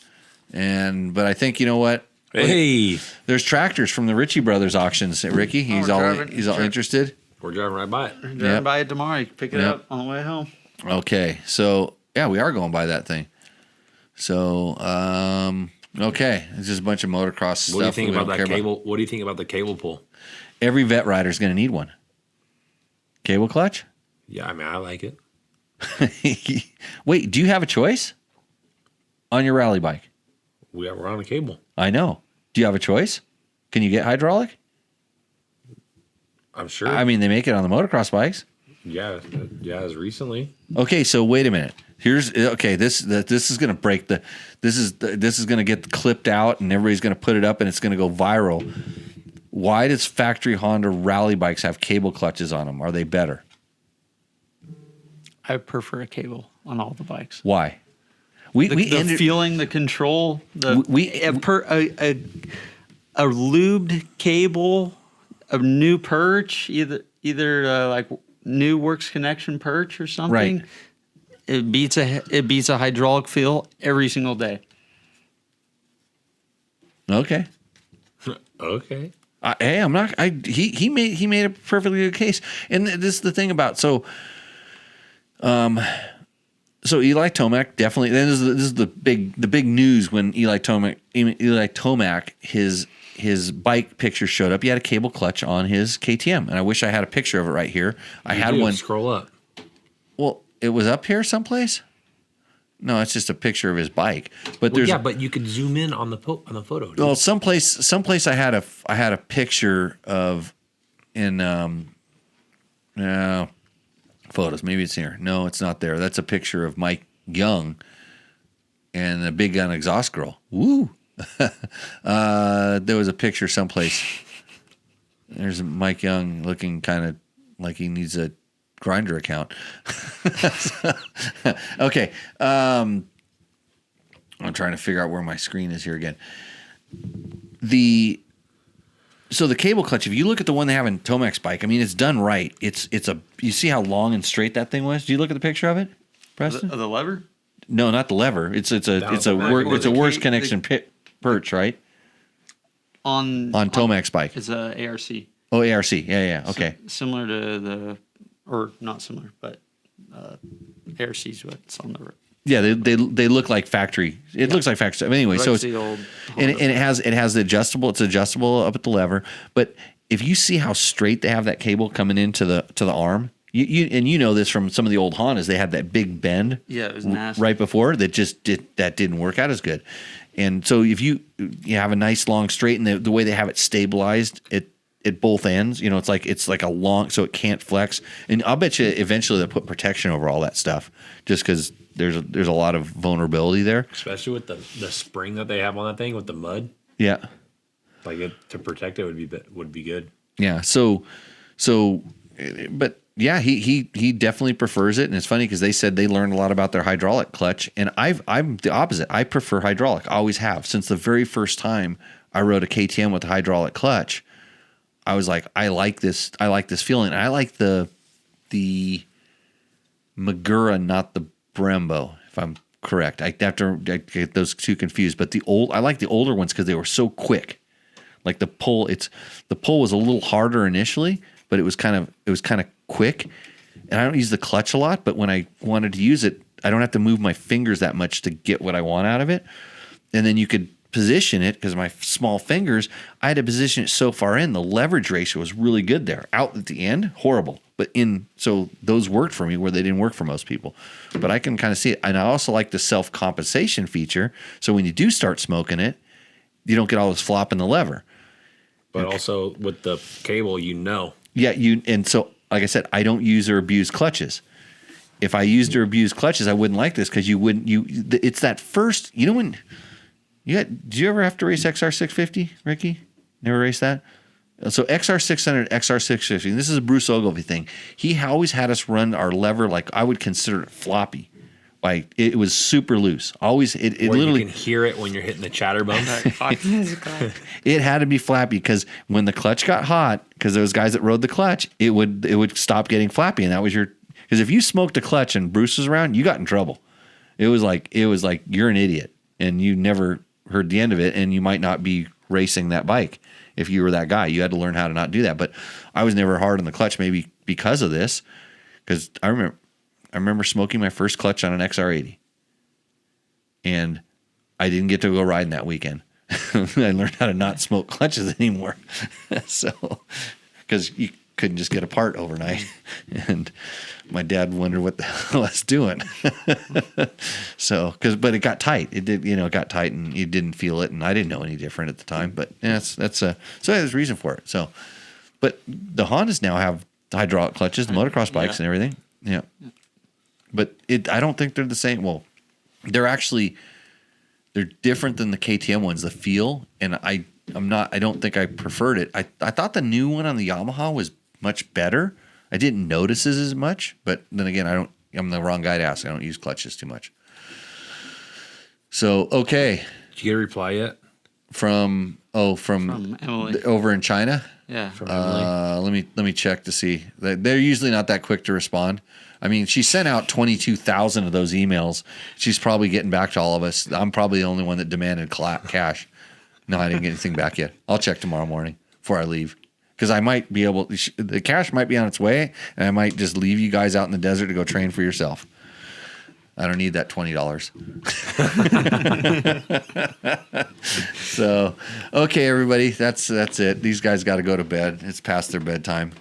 A: but I think you know what.
C: Hey,
A: there's tractors from the Ritchie Brothers auctions. Ricky, he's all interested.
C: We're driving right by it.
B: Driving by it tomorrow. You can pick it up on the way home.
A: Okay, so yeah, we are going by that thing. So okay, it's just a bunch of motocross stuff.
C: What do you think about that cable? What do you think about the cable pull?
A: Every vet rider is going to need one. Cable clutch?
C: Yeah, I mean, I like it.
A: Wait, do you have a choice on your rally bike?
C: We're on a cable.
A: I know. Do you have a choice? Can you get hydraulic?
C: I'm sure.
A: I mean, they make it on the motocross bikes.
C: yeah, as recently.
A: Okay, so wait a minute. This is going to break this is going to get clipped out and everybody's going to put it up and it's going to go viral. Why does factory Honda rally bikes have cable clutches on them? Are they better?
B: I prefer a cable on all the bikes.
A: Why?
B: The feeling, the control, a lubed cable, a new perch, either like new works connection perch or something.
A: Right.
B: It beats a hydraulic feel every single day.
A: Okay.
C: Okay.
A: Hey, I'm not. He made a perfectly good case, and this is the thing about so Eli Tomac definitely. Then this is the big news when Eli Tomac his bike picture showed up. He had a cable clutch on his KTM, and I wish I had a picture of it right here. I had one.
C: Scroll up.
A: Well, it was up here someplace. No, it's just a picture of his bike. But
C: but you could zoom in on the photo. Dude.
A: Well, someplace I had a picture of in photos. Maybe it's here. No, it's not there. That's a picture of Mike Young and the Big Gun Exhaust Girl. Woo! There was a picture someplace. There's Mike Young looking kind of like he needs a Grinder account. Okay. I'm trying to figure out where my screen is here again. So the cable clutch, if you look at the one they have in Tomac's bike, I mean, it's done right. You see how long and straight that thing was? Do you look at the picture of it, Preston?
B: The lever?
A: No, not the lever. It's a works connection perch, right?
B: On
A: Tomac's bike.
B: It's a ARC.
A: Oh, ARC. Yeah. Okay.
B: Similar to or not similar, but ARC is what's on the.
A: Yeah, they look like factory. It looks like factory stuff. Anyway, so it's
B: the old
A: and it has the adjustable. It's adjustable up at the lever. But if you see how straight they have that cable coming into the arm, you know this from some of the old Hondas. They had that big bend.
B: Yeah, it was nasty.
A: Right before that didn't work out as good. And so if you have a nice long straight and the way they have it stabilized at both ends, it's like a long, so it can't flex. And I'll bet you eventually they'll put protection over all that stuff, just because there's a lot of vulnerability there,
C: especially with the spring that they have on that thing with the mud.
A: Yeah,
C: like to protect it would be good.
A: Yeah. So, but yeah, he definitely prefers it, and it's funny because they said they learned a lot about their hydraulic clutch, and I'm the opposite. I prefer hydraulic. I always have since the very first time I rode a KTM with a hydraulic clutch. I was like, I like this feeling. I like the Magura, not the Brembo, if I'm correct. I have to get those two confused. But I like the older ones because they were so quick. Like the pull was a little harder initially, but it was kind of quick. And I don't use the clutch a lot, but when I wanted to use it, I don't have to move my fingers that much to get what I want out of it. And then you could position it because my small fingers, I had to position it so far in. The leverage ratio was really good there. Out at the end, horrible. But so those worked for me where they didn't work for most people. But I can kind of see it. And I also like the self-compensation feature. So when you do start smoking it, you don't get all this flop in the lever.
C: But also with the cable,
A: Yeah, and so like I said, I don't use or abuse clutches. If I used or abused clutches, I wouldn't like this because it's that first, when did you ever have to race XR650, Ricky? Never raced that? So XR600, XR650, and this is a Bruce Ogilvy thing. He always had us run our lever like I would consider it floppy. Like it was super loose. Always, it literally.
C: You can hear it when you're hitting the chatter bump.
A: It had to be flappy because when the clutch got hot, because those guys that rode the clutch, it would stop getting flappy, and that was because if you smoked a clutch and Bruce was around, you got in trouble. It was like you're an idiot, and you never heard the end of it, and you might not be racing that bike if you were that guy. You had to learn how to not do that. But I was never hard on the clutch, maybe because of this, because I remember smoking my first clutch on an XR80, and I didn't get to go riding that weekend. I learned how to not smoke clutches anymore. So, because you couldn't just get a part overnight, and my dad wondered what the hell I was doing. So, but it got tight. It did, it got tight, and you didn't feel it, and I didn't know any different at the time. But yeah, so there's a reason for it. So, But the Hondas now have hydraulic clutches, the motocross bikes and everything. Yeah. But I don't think they're the same. Well, they're different than the KTM ones, the feel. And I don't think I preferred it. I thought the new one on the Yamaha was much better. I didn't notice it as much, but then again, I'm the wrong guy to ask. I don't use clutches too much. So, okay.
C: Did you get a reply yet?
A: From
B: Emily.
A: over in China.
B: Yeah.
C: From Emily?
A: Let me check to see. They're usually not that quick to respond. I mean, she sent out 22,000 of those emails. She's probably getting back to all of us. I'm probably the only one that demanded cash. No, I didn't get anything back yet. I'll check tomorrow morning before I leave. Because I might be able, the cash might be on its way, and I might just leave you guys out in the desert to go train for yourself. I don't need that $20. So, okay, everybody, that's it. These guys got to go to bed. It's past their bedtime.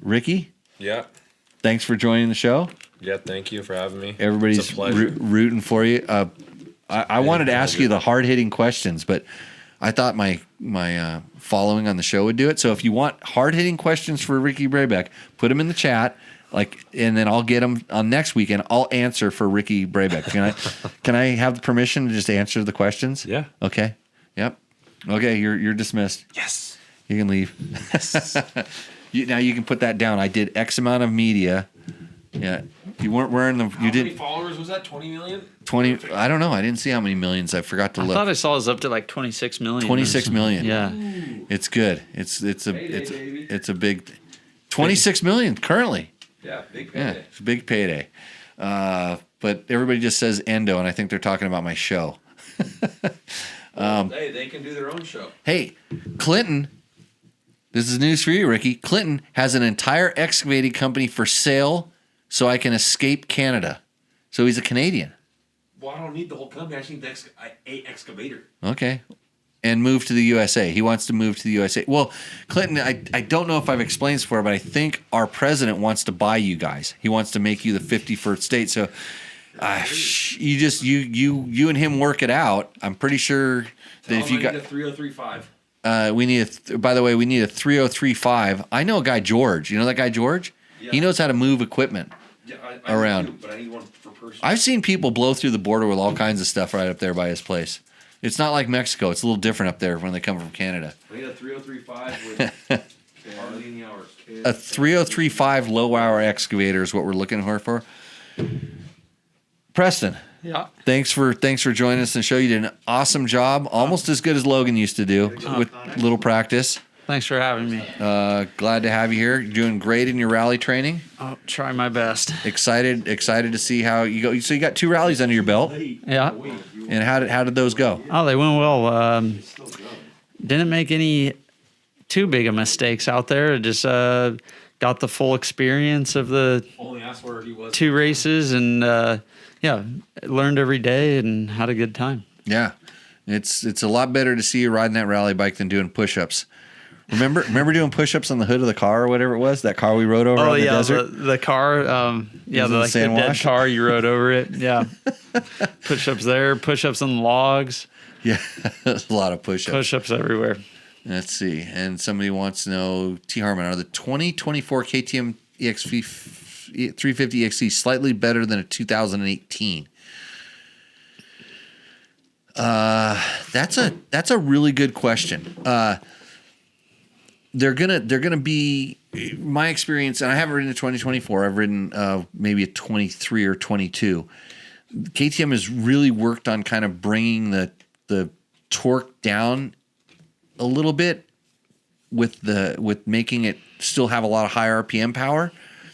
A: Ricky,
C: Yeah.
A: thanks for joining the show.
C: Yeah, thank you for having me.
A: Everybody's
C: It's a pleasure.
A: rooting for you. I wanted to ask you the hard-hitting questions, but I thought my following on the show would do it. So if you want hard-hitting questions for Ricky Brabec, put them in the chat, and then I'll get them on next weekend. I'll answer for Ricky Brabec. Can I have the permission to just answer the questions?
C: Yeah.
A: Okay. Yep. Okay, you're dismissed.
C: Yes.
A: You can leave. Now you can put that down. I did X amount of media. Yeah. You weren't wearing them. You
D: How many
A: did
D: followers was that? 20 million?
A: 20. I don't know. I didn't see how many millions. I forgot to
B: I
A: look.
B: thought I saw it was up to like 26 million. or
A: 26
B: something.
A: million.
B: Yeah.
A: It's good. It's
D: baby.
A: a big 26 million currently.
D: Yeah, big
A: Yeah,
D: payday.
A: it's a big payday. But everybody just says Endo, and I think they're talking about my show.
D: Hey, they can do their own show.
A: Hey, Clinton. This is news for you, Ricky. Clinton has an entire excavating company for sale, so I can escape Canada. So he's a Canadian.
D: Well, I don't need the whole company. I just need a excavator.
A: Okay. And move to the USA. He wants to move to the USA. Well, Clinton, I don't know if I've explained this before, but I think our president wants to buy you guys. He wants to make you the 51st state. So you and him work it out. I'm pretty sure that if you got
D: a 3035.
A: we need by the way, we need a 3035. I know a guy, George. You know that guy, George?
D: Yeah.
A: He knows how to move equipment.
D: Yeah,
A: Around.
D: Do, but I need one for person.
A: I've seen people blow through the border with all kinds of stuff right up there by his place. It's not like Mexico. It's a little different up there when they come from Canada.
D: I need a 3035 with hardly any hours.
A: A 3035 low hour excavator is what we're looking for. Preston,
B: Yeah.
A: thanks for joining us and show. You did an awesome job, almost as good as Logan used to do with little practice.
B: Thanks for having me.
A: Glad to have you here. You're doing great in your rally training.
B: I'll try my best.
A: Excited to see how you go. So you got 2 rallies under your belt,
B: Yeah.
A: and how did those go?
B: Oh, they went well. Didn't make any too big of mistakes out there. Just got the full experience of the
D: Only asked where he was.
B: 2 races, and learned every day and had a good time.
A: Yeah, it's a lot better to see you riding that rally bike than doing push-ups. Remember doing push-ups on the hood of the car or whatever it was, that car we rode over on the desert?
B: the car. The
A: sand
B: dead
A: wash?
B: car you rode over it. Yeah, push-ups there, push-ups on the logs,
A: Yeah, a lot of push-ups.
B: push-ups everywhere.
A: Let's see. And somebody wants to know, T. Harmon, are the 2024 KTM EXV 350 XC slightly better than a 2018? That's a really good question. They're gonna be, my experience, and I haven't ridden a 2024. I've ridden maybe a 23 or 22. KTM has really worked on kind of bringing the torque down a little bit with making it still have a lot of high RPM power.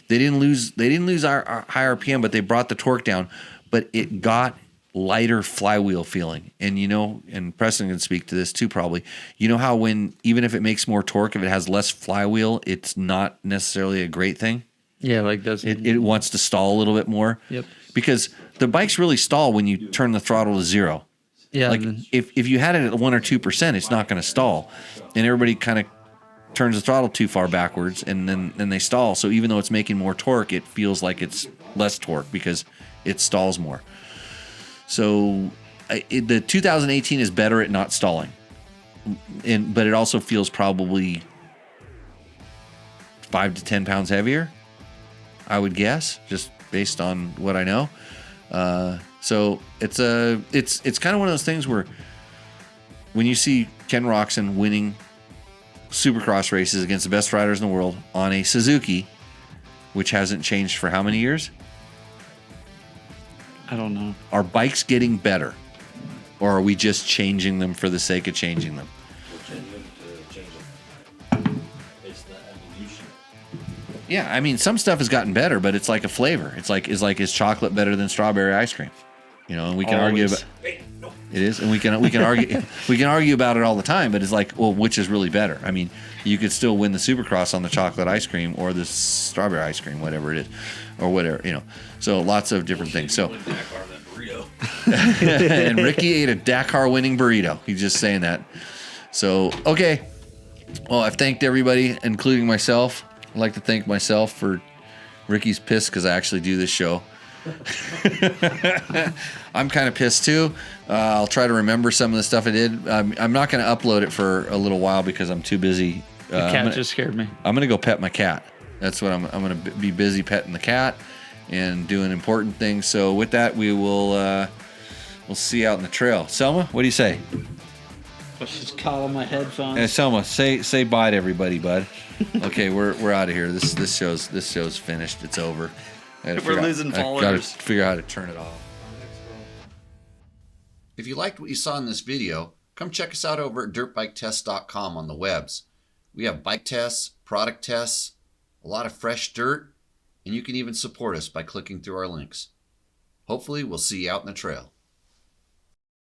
A: They didn't lose our high RPM, but they brought the torque down. But it got lighter flywheel feeling, and Preston can speak to this too probably. You know how even if it makes more torque, if it has less flywheel, it's not necessarily a great thing.
B: Yeah, like does
A: It wants to stall a little bit more.
B: Yep.
A: Because the bikes really stall when you turn the throttle to 0.
B: Yeah.
A: Like if you had it at 1 or 2%, it's not going to stall, and everybody kind of turns the throttle too far backwards, and then they stall. So even though it's making more torque, it feels like it's less torque because it stalls more. So the 2018 is better at not stalling, but it also feels probably 5 to 10 pounds heavier, I would guess, just based on what I know. So it's kind of one of those things where when you see Ken Roczen winning Supercross races against the best riders in the world on a Suzuki, which hasn't changed for how many years?
B: I don't know.
A: Are bikes getting better, or are we just changing them for the sake of changing them?
D: We're changing them to change them. It's the evolution.
A: Yeah, I mean, some stuff has gotten better, but it's like a flavor. It's like is chocolate better than strawberry ice cream? You know, and we can argue about it is, and we can argue about it all the time. But it's like, well, which is really better? I mean, you could still win the Supercross on the chocolate ice cream or the strawberry ice cream, whatever it is, or whatever, you know. So lots of different things. So and Ricky ate a Dakar winning burrito. He's just saying that. So okay, well, I've thanked everybody, including myself. I'd like to thank myself for Ricky's pissed because I actually do this show. I'm kind of pissed too. I'll try to remember some of the stuff I did. I'm not going to upload it for a little while because I'm too busy.
B: The cat just scared me.
A: I'm going to go pet my cat. That's what I'm going to be busy petting the cat and doing important things. So with that, we'll see you out in the trail. Selma, what do you say?
B: Let's just call on my headphones.
A: Hey, Selma, say bye to everybody, bud. Okay, we're out of here. This show's finished. It's over.
B: We're losing followers.
A: Got to figure out how to turn it off. If you liked what you saw in this video, come check us out over at dirtbiketest.com on the webs. We have bike tests, product tests, a lot of fresh dirt, and you can even support us by clicking through our links. Hopefully, we'll see you out in the trail.